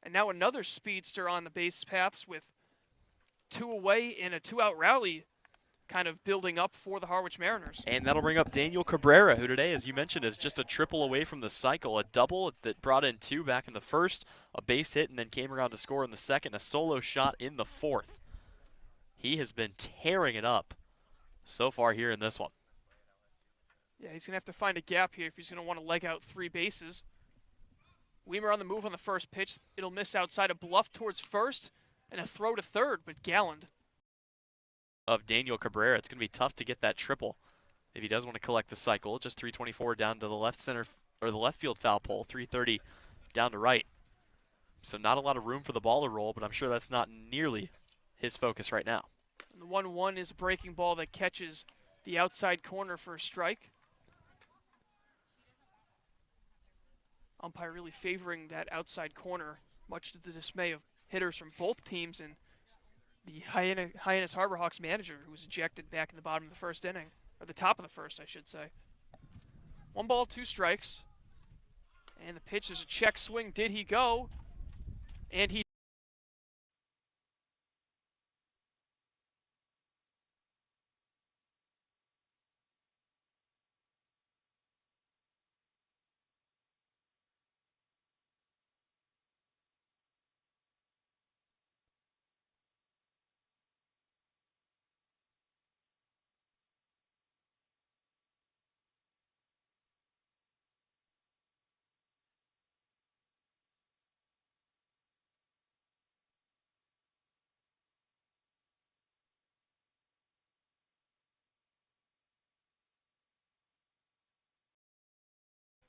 And now another speedster on the base paths with 2 away in a 2-out rally kind of building up for the Harwich Mariners. And that'll bring up Daniel Cabrera, who today, as you mentioned, is just a triple away from the cycle. A double that brought in 2 back in the first, a base hit, and then came around to score in the second, a solo shot in the 4th. He has been tearing it up so far here in this one. Yeah, he's going to have to find a gap here if he's going to want to leg out 3 bases. Weimer on the move on the first pitch. It'll miss outside, a bluff towards first, and a throw to third, but Galland. Of Daniel Cabrera, it's going to be tough to get that triple if he does want to collect the cycle. Just 324 down to the left center, or the left field foul pole, 330 down to right. So not a lot of room for the ball to roll, but I'm sure that's not nearly his focus right now. And the 1-1 is a breaking ball that catches the outside corner for a strike. Umpire really favoring that outside corner, much to the dismay of hitters from both teams and the Hyannis Harbor Hawks manager, who was ejected back in the bottom of the 1st inning, or the top of the 1st, I should say. 1 ball, 2 strikes, and the pitch is a check swing. Did he go? And he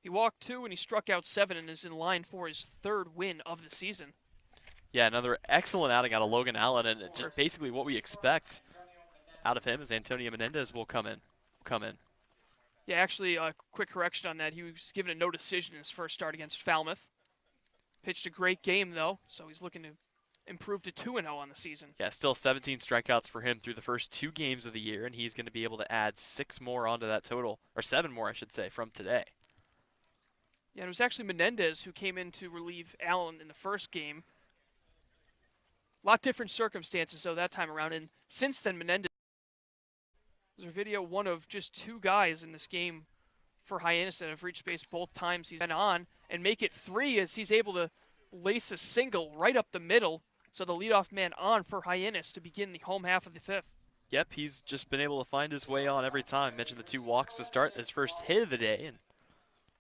He walked 2 and he struck out 7 and is in line for his 3rd win of the season. Yeah, another excellent outing out of Logan Allen, and just basically what we expect out of him is Antonio Menendez will come in. Yeah, actually, a quick correction on that. He was given a no decision in his first start against Falmouth. Pitched a great game, though, so he's looking to improve to 2-0 on the season. Yeah, still 17 strikeouts for him through the first 2 games of the year, and he's going to be able to add 6 more onto that total, or 7 more, I should say, from today. Yeah, it was actually Menendez who came in to relieve Allen in the first game. A lot different circumstances, though, that time around. And since then, Menendez was a video one of just 2 guys in this game for Hyannis that have reached base both times he's been on, and make it 3 as he's able to lace a single right up the middle. So the leadoff man on for Hyannis to begin the home half of the 5th. Yep, he's just been able to find his way on every time. Mentioned the 2 walks to start his first hit of the day, and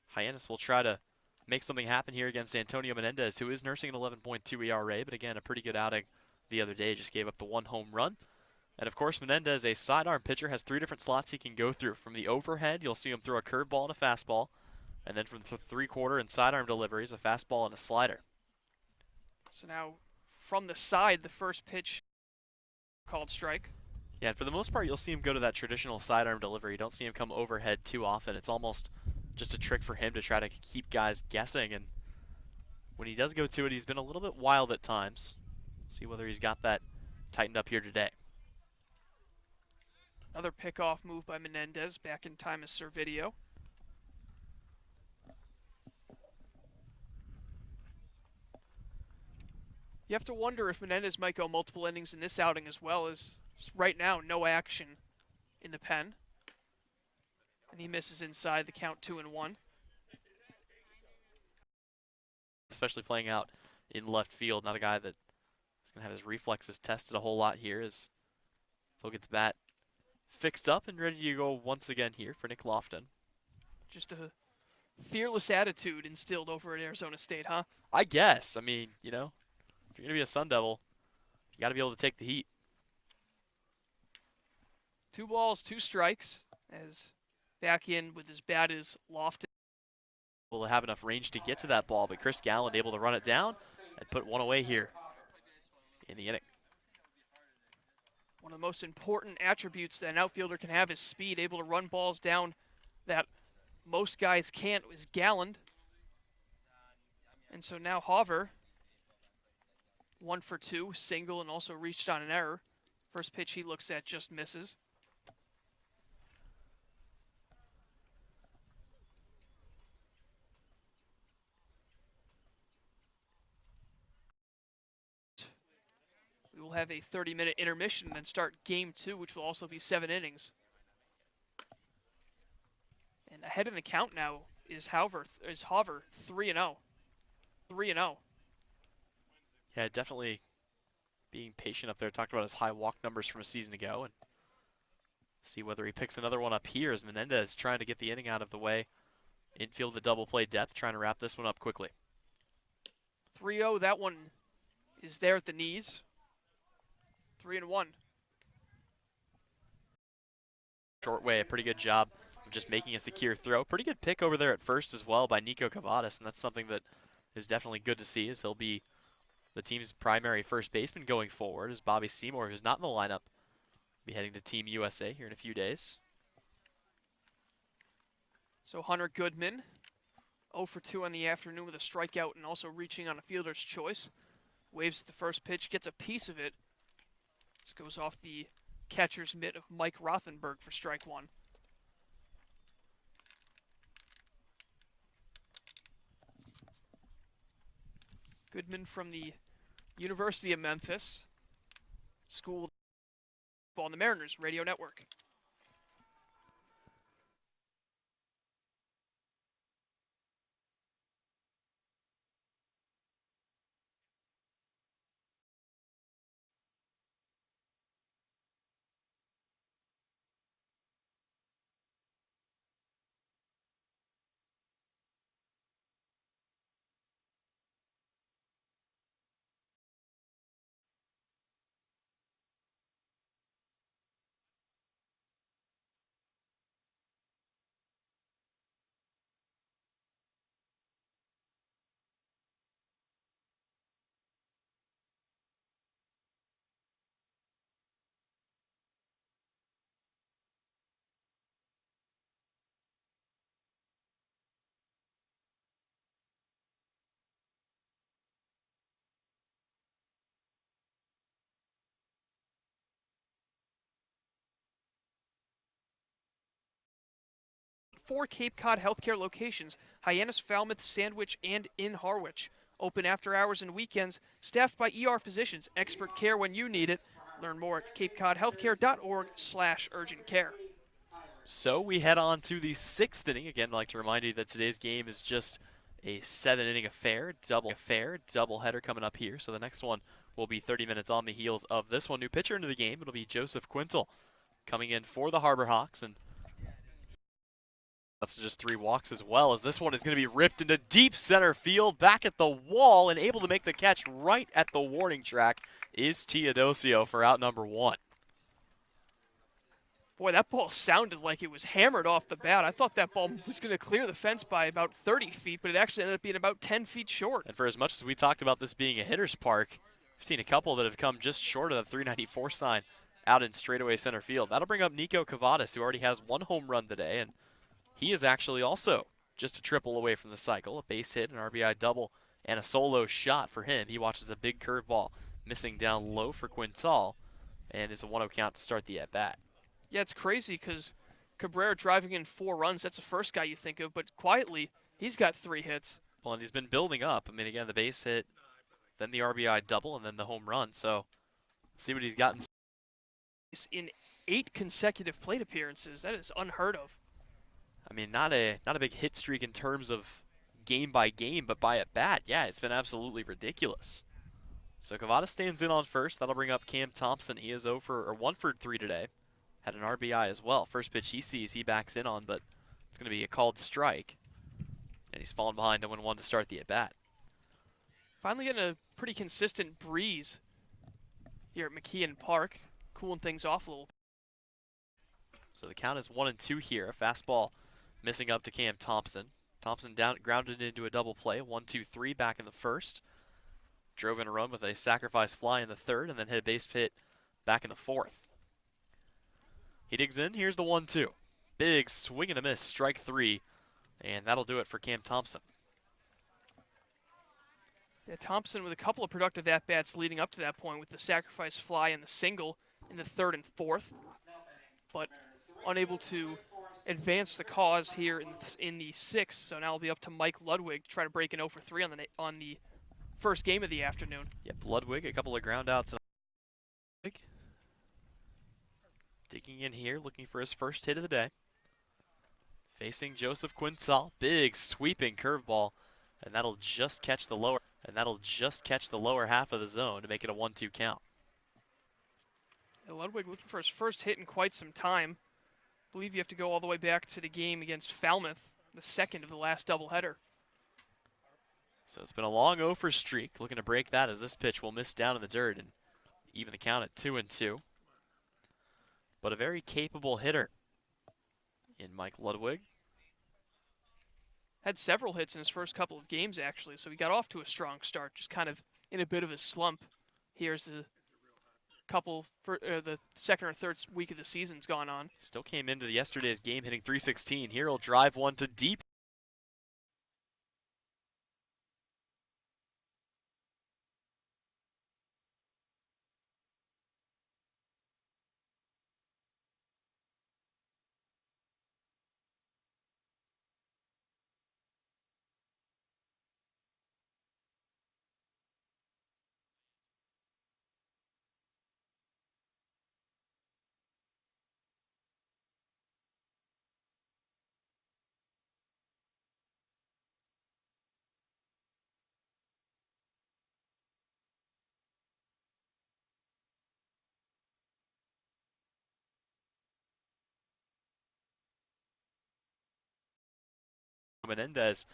Hyannis will try to make something happen here against Antonio Menendez, who is nursing an 11.2 ERA, but again, a pretty good outing the other day. Just gave up the 1 home run. And of course, Menendez, a sidearm pitcher, has 3 different slots he can go through. From the overhead, you'll see him throw a curveball and a fastball. And then from the 3/4 and sidearm deliveries, a fastball and a slider. So now, from the side, the first pitch called strike. Yeah, and for the most part, you'll see him go to that traditional sidearm delivery. You don't see him come overhead too often. It's almost just a trick for him to try to keep guys guessing. And when he does go to it, he's been a little bit wild at times. See whether he's got that tightened up here today. Another pickoff move by Menendez. Back in time is Servideo. You have to wonder if Menendez might go multiple innings in this outing as well, as right now no action in the pen. And he misses inside, the count 2-1. Especially playing out in left field. Not a guy that is going to have his reflexes tested a whole lot here, as he'll get the bat fixed up and ready to go once again here for Nick Lofton. Just a fearless attitude instilled over at Arizona State, huh? I guess. I mean, you know, if you're going to be a Sun Devil, you got to be able to take the heat. 2 balls, 2 strikes, as back in with his bat is Lofton. Will have enough range to get to that ball, but Chris Galland able to run it down and put one away here in the inning. One of the most important attributes that an outfielder can have is speed, able to run balls down that most guys can't, is Galland. And so now Hover, 1 for 2, single, and also reached on an error. First pitch he looks at just misses. We will have a 30-minute intermission and then start game 2, which will also be 7 innings. And ahead in the count now is Hover 3-0. 3-0. Yeah, definitely being patient up there. Talked about his high walk numbers from a season ago, and see whether he picks another one up here as Menendez trying to get the inning out of the way. Infield the double play depth, trying to wrap this one up quickly. 3-0, that one is there at the knees. 3-1. Short way, a pretty good job of just making a secure throw. Pretty good pick over there at first as well by Nico Cavadas, and that's something that is definitely good to see, as he'll be the team's primary first baseman going forward, as Bobby Seymour, who's not in the lineup, will be heading to Team USA here in a few days. So Hunter Goodman, 0 for 2 on the afternoon with a strikeout and also reaching on a fielder's choice. Waves at the first pitch, gets a piece of it. This goes off the catcher's mitt of Mike Rothenberg for strike 1. Goodman from the University of Memphis, school on the Mariners Radio Network. 4 Cape Cod healthcare locations: Hyannis, Falmouth, Sandwich, and in Harwich. Open after hours and weekends, staffed by ER physicians, expert care when you need it. Learn more at capecodhealthcare.org/urgent care. So we head on to the 6th inning. Again, I'd like to remind you that today's game is just a 7-inning affair, double header coming up here. So the next one will be 30 minutes on the heels of this one. New pitcher into the game, it'll be Joseph Quintal coming in for the Harbor Hawks, and that's just 3 walks as well, as this one is going to be ripped into deep center field, back at the wall, and able to make the catch right at the warning track is Teodosio for out number 1. Boy, that ball sounded like it was hammered off the bat. I thought that ball was going to clear the fence by about 30 feet, but it actually ended up being about 10 feet short. And for as much as we talked about this being a hitter's park, we've seen a couple that have come just short of the 394 sign out in straightaway center field. That'll bring up Nico Cavadas, who already has 1 home run today, and he is actually also just a triple away from the cycle. A base hit, an RBI double, and a solo shot for him. He watches a big curveball missing down low for Quintal, and it's a 1-0 count to start the at-bat. Yeah, it's crazy because Cabrera driving in 4 runs, that's the first guy you think of, but quietly, he's got 3 hits. Well, and he's been building up. I mean, again, the base hit, then the RBI double, and then the home run. So, see what he's gotten. In 8 consecutive plate appearances, that is unheard of. I mean, not a big hit streak in terms of game by game, but by at bat, yeah, it's been absolutely ridiculous. So Cavada stands in on first. That'll bring up Cam Thompson. He is 1 for 3 today. Had an RBI as well. First pitch he sees, he backs in on, but it's going to be a called strike. And he's fallen behind 0-1 to start the at bat. Finally getting a pretty consistent breeze here at McKeon Park, cooling things off a little. So the count is 1-2 here. A fastball missing up to Cam Thompson. Thompson grounded into a double play. 1-2-3 back in the first. Drove in a run with a sacrifice fly in the third, and then hit a base hit back in the fourth. He digs in. Here's the 1-2. Big swing and a miss, strike 3, and that'll do it for Cam Thompson. Yeah, Thompson with a couple of productive at-bats leading up to that point with the sacrifice fly and the single in the third and fourth, but unable to advance the cause here in the 6th. So now it'll be up to Mike Ludwig to try to break an 0 for 3 on the first game of the afternoon. Yep, Ludwig, a couple of ground outs. Digging in here, looking for his first hit of the day. Facing Joseph Quintal, big sweeping curveball, and that'll just catch the lower half of the zone to make it a 1-2 count. Yeah, Ludwig looking for his first hit in quite some time. I believe you have to go all the way back to the game against Falmouth, the second of the last doubleheader. So it's been a long 0 for streak. Looking to break that as this pitch will miss down in the dirt and even the count at 2-2. But a very capable hitter in Mike Ludwig. Had several hits in his first couple of games, actually, so he got off to a strong start, just kind of in a bit of a slump. Here's the the second or third week of the season's gone on. Still came into yesterday's game hitting .316. Here he'll drive one to deep. Menendez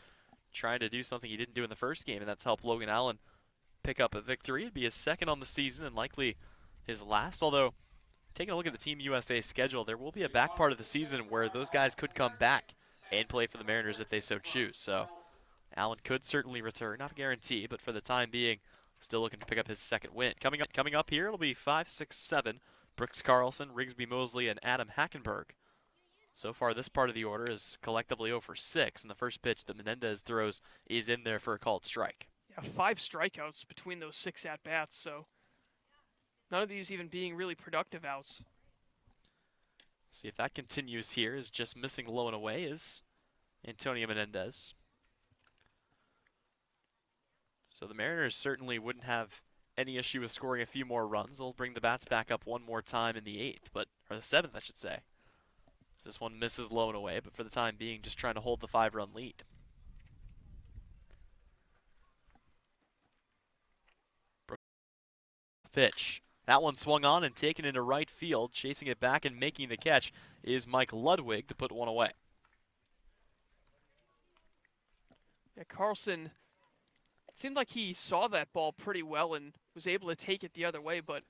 trying to do something he didn't do in the first game, and that's help Logan Allen pick up a victory. It'd be his second on the season and likely his last, although taking a look at the Team USA schedule, there will be a back part of the season where those guys could come back and play for the Mariners if they so choose. So Allen could certainly return, not a guarantee, but for the time being, still looking to pick up his second win. Coming up here, it'll be 5, 6, 7. Brooks Carlson, Rigsby Mosley, and Adam Hackenberg. So far, this part of the order is collectively 0 for 6, and the first pitch that Menendez throws is in there for a called strike. Yeah, 5 strikeouts between those 6 at-bats, so none of these even being really productive outs. See if that continues here, is just missing low and away is Antonio Menendez. So the Mariners certainly wouldn't have any issue with scoring a few more runs. They'll bring the bats back up one more time in the 8th, or the 7th, I should say. This one misses low and away, but for the time being, just trying to hold the 5-run lead. Pitch. That one swung on and taken into right field. Chasing it back and making the catch is Mike Ludwig to put one away. Yeah, Carlson, it seemed like he saw that ball pretty well and was able to take it the other way, but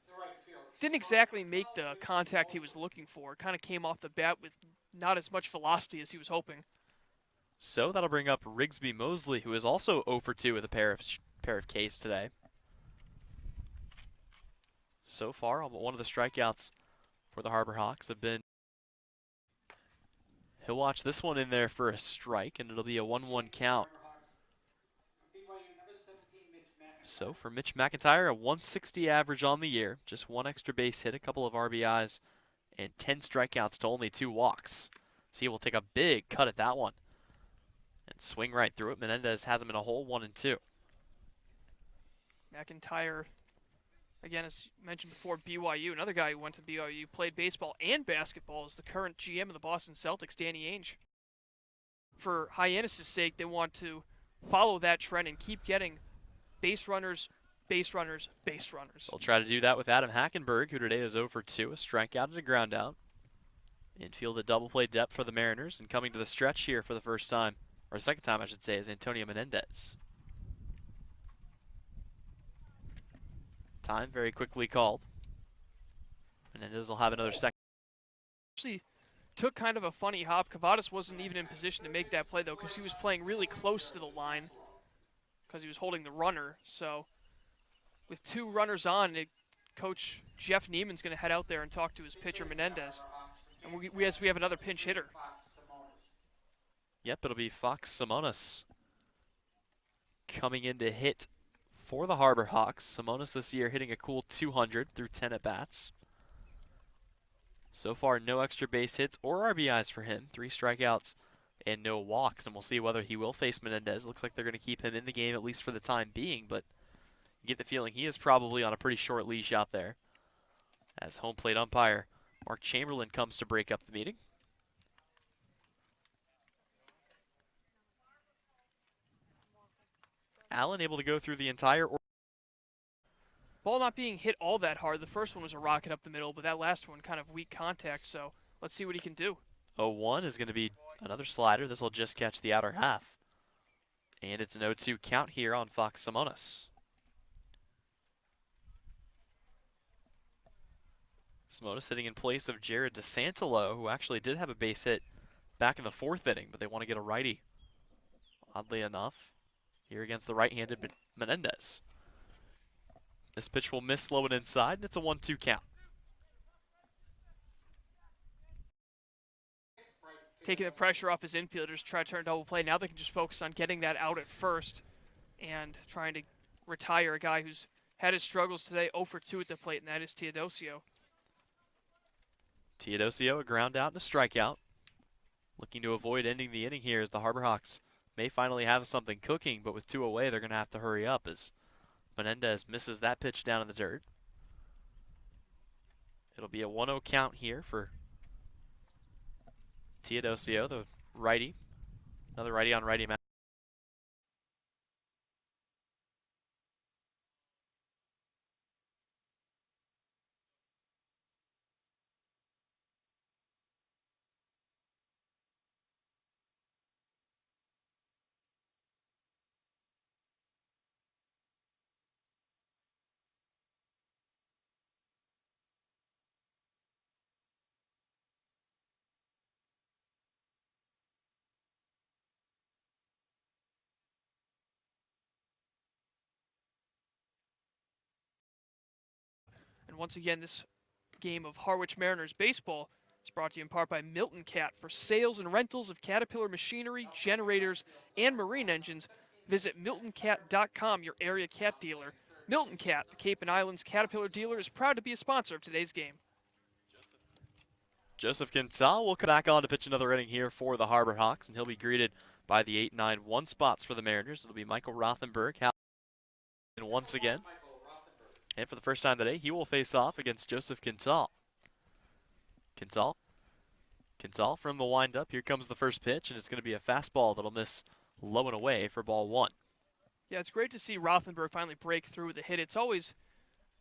didn't exactly make the contact he was looking for. Kind of came off the bat with not as much velocity as he was hoping. So that'll bring up Rigsby Mosley, who is also 0 for 2 with a pair of Ks today. So far, one of the strikeouts for the Harbor Hawks have been. He'll watch this one in there for a strike, and it'll be a 1-1 count. So for Mitch McIntyre, a 160 average on the year, just one extra base hit, a couple of RBIs, and 10 strikeouts to only 2 walks. So he will take a big cut at that one and swing right through it. Menendez has him in a hole, 1-2. McIntyre, again, as mentioned before, BYU, another guy who went to BYU, played baseball and basketball, is the current GM of the Boston Celtics, Danny Ainge. For Hyannis' sake, they want to follow that trend and keep getting base runners, base runners, base runners. They'll try to do that with Adam Hackenberg, who today is 0 for 2, a strikeout and a ground out. Infield at double play depth for the Mariners, and coming to the stretch here for the first time, or second time I should say, is Antonio Menendez. Time very quickly called. Menendez will have another second. Actually took kind of a funny hop. Cavadas wasn't even in position to make that play, though, because he was playing really close to the line because he was holding the runner. So with 2 runners on, Coach Jeff Neiman's going to head out there and talk to his pitcher, Menendez. And we have another pinch hitter. Yep, it'll be Fox Simonis coming in to hit for the Harbor Hawks. Simonis this year hitting a cool 200 through 10 at-bats. So far, no extra base hits or RBIs for him. 3 strikeouts and no walks, and we'll see whether he will face Menendez. Looks like they're going to keep him in the game, at least for the time being, but you get the feeling he is probably on a pretty short leash out there. As home plate umpire Mark Chamberlain comes to break up the meeting. Allen able to go through the entire. Ball not being hit all that hard. The first one was a rocket up the middle, but that last one kind of weak contact, so let's see what he can do. 0-1 is going to be another slider. This will just catch the outer half. And it's an 0-2 count here on Fox Simonis. Simonis sitting in place of Jared DeSantolo, who actually did have a base hit back in the 4th inning, but they want to get a righty, oddly enough, here against the right-handed Menendez. This pitch will miss low and inside, and it's a 1-2 count. Taking the pressure off his infielders, try to turn double play. Now they can just focus on getting that out at first and trying to retire a guy who's had his struggles today, 0 for 2 at the plate, and that is Teodosio. Teodosio, a ground out and a strikeout. Looking to avoid ending the inning here as the Harbor Hawks may finally have something cooking, but with 2 away, they're going to have to hurry up as Menendez misses that pitch down in the dirt. It'll be a 1-0 count here for Teodosio, the righty. Another righty on righty match. And once again, this game of Harwich Mariners baseball is brought to you in part by Milton Cat. For sales and rentals of Caterpillar machinery, generators, and marine engines, visit MiltonCat.com, your area cat dealer. Milton Cat, the Cape and Islands Caterpillar dealer, is proud to be a sponsor of today's game. Joseph Kinsal will come back on to pitch another inning here for the Harbor Hawks, and he'll be greeted by the 8-9-1 spots for the Mariners. It'll be Michael Rothenberg once again. And for the first time today, he will face off against Joseph Kinsal. Kinsal from the windup. Here comes the first pitch, and it's going to be a fastball that'll miss low and away for ball one. Yeah, it's great to see Rothenberg finally break through with a hit.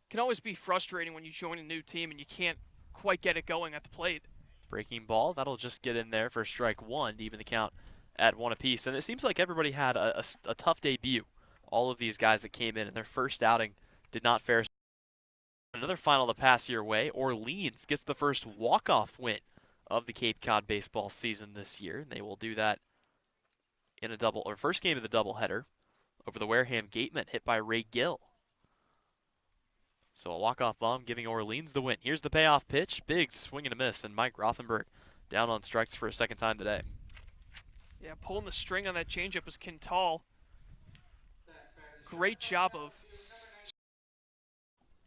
Can always be frustrating when you join a new team and you can't quite get it going at the plate. Breaking ball, that'll just get in there for strike one to even the count at one apiece. And it seems like everybody had a tough debut. All of these guys that came in their first outing did not fare. Another final to pass your way. Orleans gets the first walk-off win of the Cape Cod baseball season this year. And they will do that in a first game of the doubleheader over the Wareham Gatemen, hit by Ray Gill. So a walk-off bomb giving Orleans the win. Here's the payoff pitch. Big swing and a miss, and Mike Rothenberg down on strikes for a second time today. Yeah, pulling the string on that changeup was Quintal. Great job of...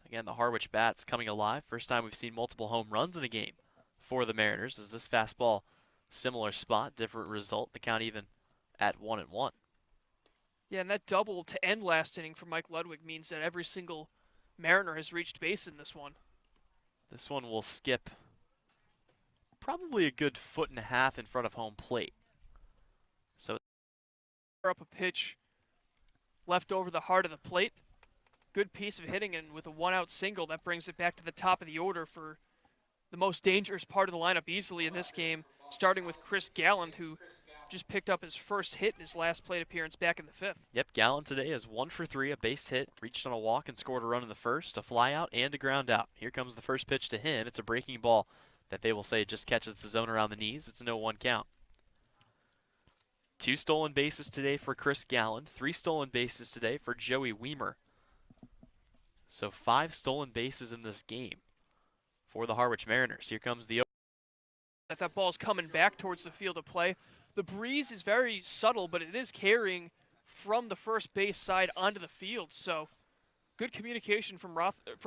Again, the Harwich bats coming alive. First time we've seen multiple home runs in a game for the Mariners. As this fastball, similar spot, different result. The count even at 1-1. Yeah, and that double to end last inning for Mike Ludwig means that every single Mariner has reached base in this one. This one will skip probably a good 1.5 feet in front of home plate. So up a pitch left over the heart of the plate. Good piece of hitting, and with a one-out single, that brings it back to the top of the order for the most dangerous part of the lineup easily in this game, starting with Chris Galland, who just picked up his first hit in his last plate appearance back in the fifth. Yep, Galland today is 1 for 3, a base hit, reached on a walk and scored a run in the first, a fly out and a ground out. Here comes the first pitch to him. It's a breaking ball that they will say just catches the zone around the knees. It's a 0-1 count. 2 stolen bases today for Chris Galland, 3 stolen bases today for Joey Weimer. So 5 stolen bases in this game for the Harwich Mariners. Here comes the... That ball's coming back towards the field of play. The breeze is very subtle, but it is carrying from the first base side onto the field. So good communication from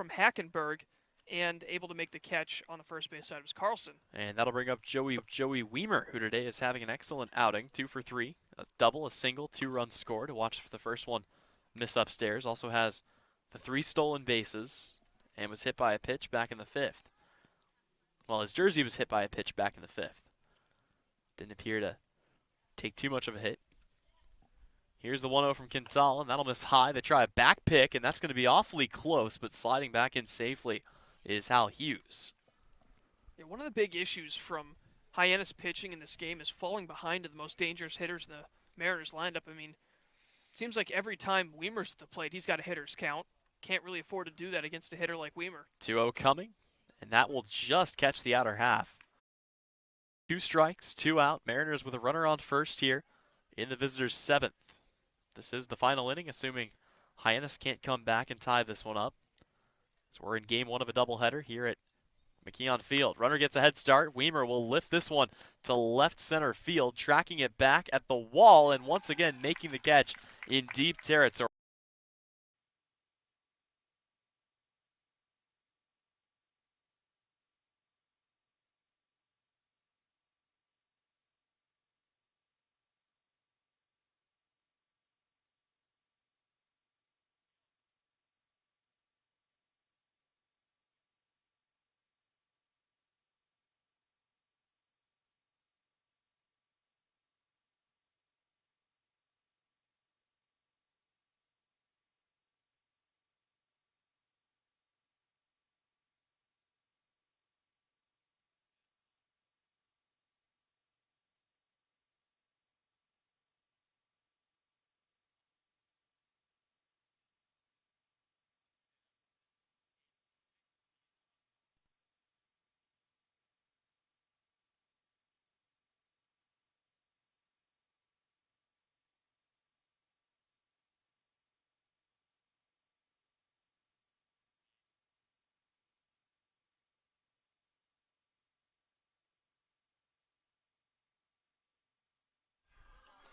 Hackenberg, and able to make the catch on the first base side was Carlson. And that'll bring up Joey Weimer, who today is having an excellent outing. 2 for 3, a double, a single, 2 runs scored. To watch for the first one miss upstairs. Also has the 3 stolen bases and was hit by a pitch back in the fifth. Well, his jersey was hit by a pitch back in the fifth. Didn't appear to take too much of a hit. Here's the 1-0 from Quintal, and that'll miss high. They try a back pick, and that's going to be awfully close, but sliding back in safely is Hal Hughes. Yeah, one of the big issues from Hyannis pitching in this game is falling behind to the most dangerous hitters in the Mariners lineup. I mean, it seems like every time Weimer's at the plate, he's got a hitter's count. Can't really afford to do that against a hitter like Weimer. 2-0 coming, and that will just catch the outer half. 2 strikes, 2 out. Mariners with a runner on first here in the visitors' 7th. This is the final inning, assuming Hyannis can't come back and tie this one up. So we're in game 1 of a doubleheader here at McKeon Field. Runner gets a head start. Weimer will lift this one to left center field, tracking it back at the wall, and once again making the catch in deep territory.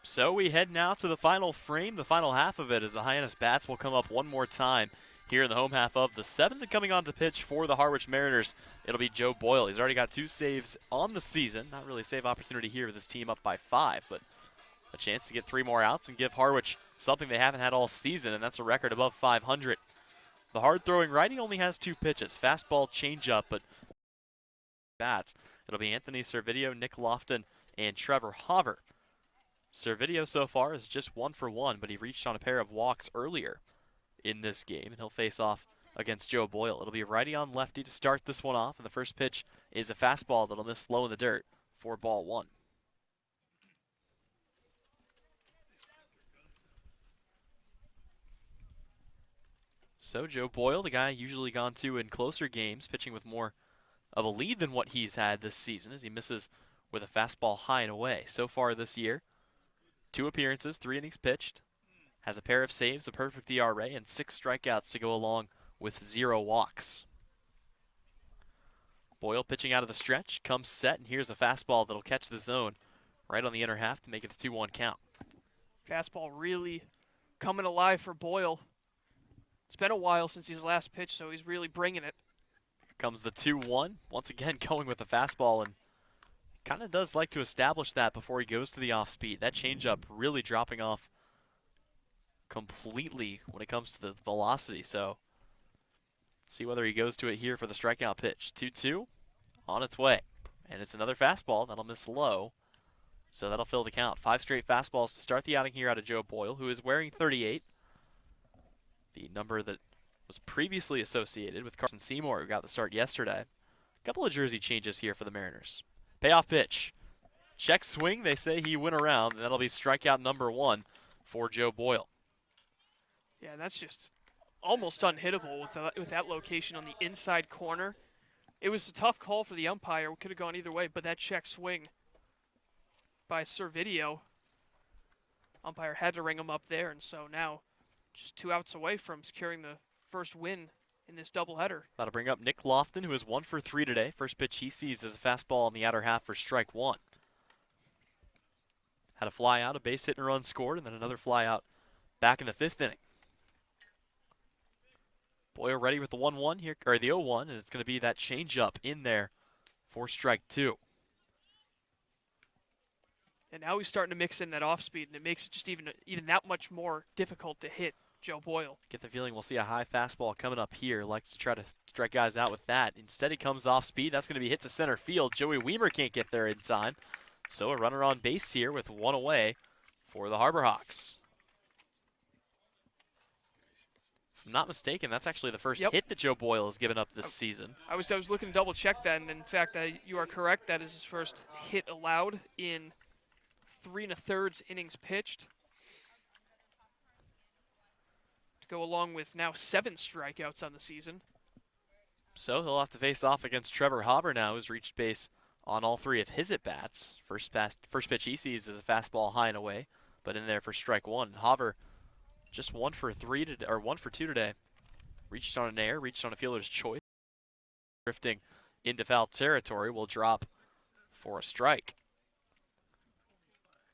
So we head now to the final frame, the final half of it, as the Hyannis bats will come up one more time here in the home half of the seventh. And coming on to pitch for the Harwich Mariners, it'll be Joe Boyle. He's already got 2 saves on the season. Not really a save opportunity here with this team up by 5, but a chance to get 3 more outs and give Harwich something they haven't had all season, and that's a record above 500. The hard-throwing righty only has 2 pitches, fastball, changeup, but bats. It'll be Anthony Servideo, Nick Lofton, and Trevor Hopper. Servideo so far is just 1 for 1, but he reached on a pair of walks earlier in this game, and he'll face off against Joe Boyle. It'll be righty on lefty to start this one off, and the first pitch is a fastball that'll miss low in the dirt for ball 1. So Joe Boyle, the guy usually gone to in closer games, pitching with more of a lead than what he's had this season as he misses with a fastball high and away. So far this year, 2 appearances, 3 innings pitched, has a pair of saves, a perfect ERA, and 6 strikeouts to go along with 0 walks. Boyle pitching out of the stretch, comes set, and here's a fastball that'll catch the zone right on the inner half to make it a 2-1 count. Fastball really coming alive for Boyle. It's been a while since his last pitch, so he's really bringing it. Here comes the 2-1, once again going with the fastball, and kind of does like to establish that before he goes to the off speed. That changeup really dropping off completely when it comes to the velocity, so see whether he goes to it here for the strikeout pitch. 2-2 on its way, and it's another fastball that'll miss low, so that'll fill the count. 5 straight fastballs to start the outing here out of Joe Boyle, who is wearing 38, the number that was previously associated with Carson Seymour, who got the start yesterday. A couple of jersey changes here for the Mariners. Payoff pitch. Check swing, they say he went around, and that'll be strikeout number 1 for Joe Boyle. Yeah, that's just almost unhittable with that location on the inside corner. It was a tough call for the umpire. It could have gone either way, but that check swing by Servideo, umpire had to ring him up there, and so now just 2 outs away from securing the first win in this doubleheader. That'll bring up Nick Lofton, who is 1 for 3 today. First pitch he sees is a fastball on the outer half for strike 1. Had a fly out, a base hit and run scored, and then another fly out back in the 5th inning. Boyle ready with the 1-1 here, or the 0-1, and it's going to be that changeup in there for strike 2. And now he's starting to mix in that off speed, and it makes it just even that much more difficult to hit Joe Boyle. Get the feeling we'll see a high fastball coming up here. Likes to try to strike guys out with that. Instead, he comes off speed. That's going to be hit to center field. Joey Weimer can't get there in time. So a runner on base here with 1 away for the Harbor Hawks. If I'm not mistaken, that's actually the first hit that Joe Boyle has given up this season. I was looking to double check that, and in fact, you are correct. That is his first hit allowed in 3 1/3 innings pitched. To go along with now 7 strikeouts on the season. So he'll have to face off against Trevor Hopper now, who's reached base on all 3 of his at-bats. First pitch he sees is a fastball high and away, but in there for strike 1. Hopper just 1 for 3 today, or 1 for 2 today. Reached on an air, reached on a fielder's choice. Drifting into foul territory, will drop for a strike.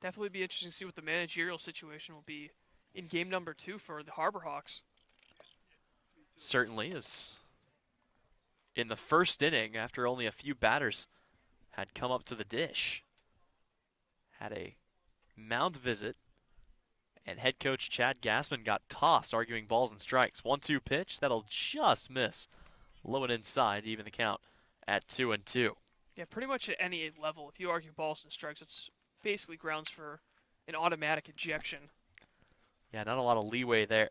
Definitely be interesting to see what the managerial situation will be in game number 2 for the Harbor Hawks. Certainly, as in the first inning, after only a few batters had come up to the dish, had a mound visit, and head coach Chad Gassman got tossed, arguing balls and strikes. 1-2 pitch, that'll just miss. Low and inside to even the count at 2-2. Yeah, pretty much at any level, if you argue balls and strikes, it's basically grounds for an automatic ejection. Yeah, not a lot of leeway there.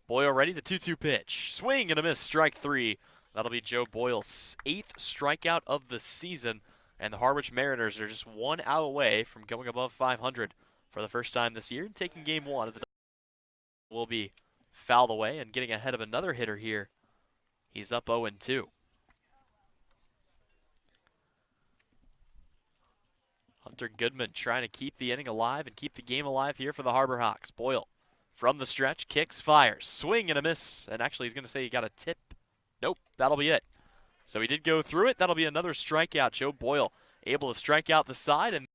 Boyle ready, the 2-2 pitch. Swing and a miss, strike 3. That'll be Joe Boyle's 8th strikeout of the season, and the Harwich Mariners are just 1 out away from going above 500 for the first time this year and taking game 1 of the will be fouled away and getting ahead of another hitter here. He's up 0-2. Hunter Goodman trying to keep the inning alive and keep the game alive here for the Harbor Hawks. Boyle from the stretch, kicks, fires, swing and a miss. And actually he's going to say he got a tip. Nope, that'll be it. So he did go through it. That'll be another strikeout. Joe Boyle able to strike out the side, and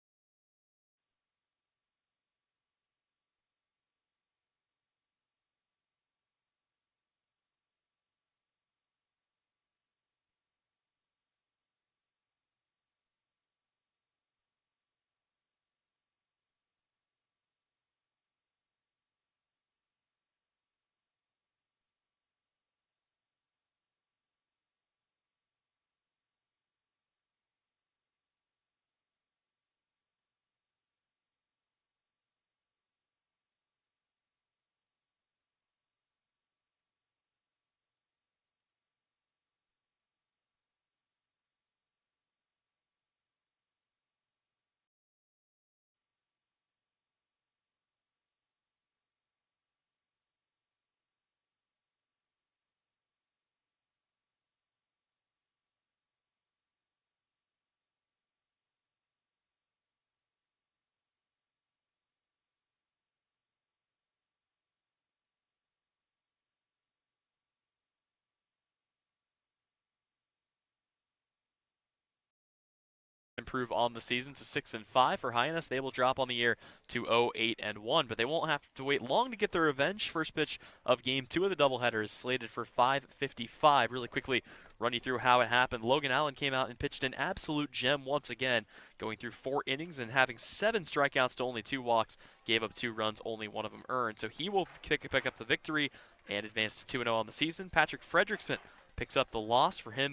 improve on the season to 6-5. For Hyannis, they will drop on the year to 0-8-1, but they won't have to wait long to get their revenge. First pitch of Game 2 of the doubleheader is slated for 5:55. Really quickly, run you through how it happened. Logan Allen came out and pitched an absolute gem once again, going through 4 innings and having 7 strikeouts to only 2 walks. Gave up 2 runs, only 1 of them earned. So he will pick up the victory and advance to 2-0 on the season. Patrick Fredrickson picks up the loss. For him,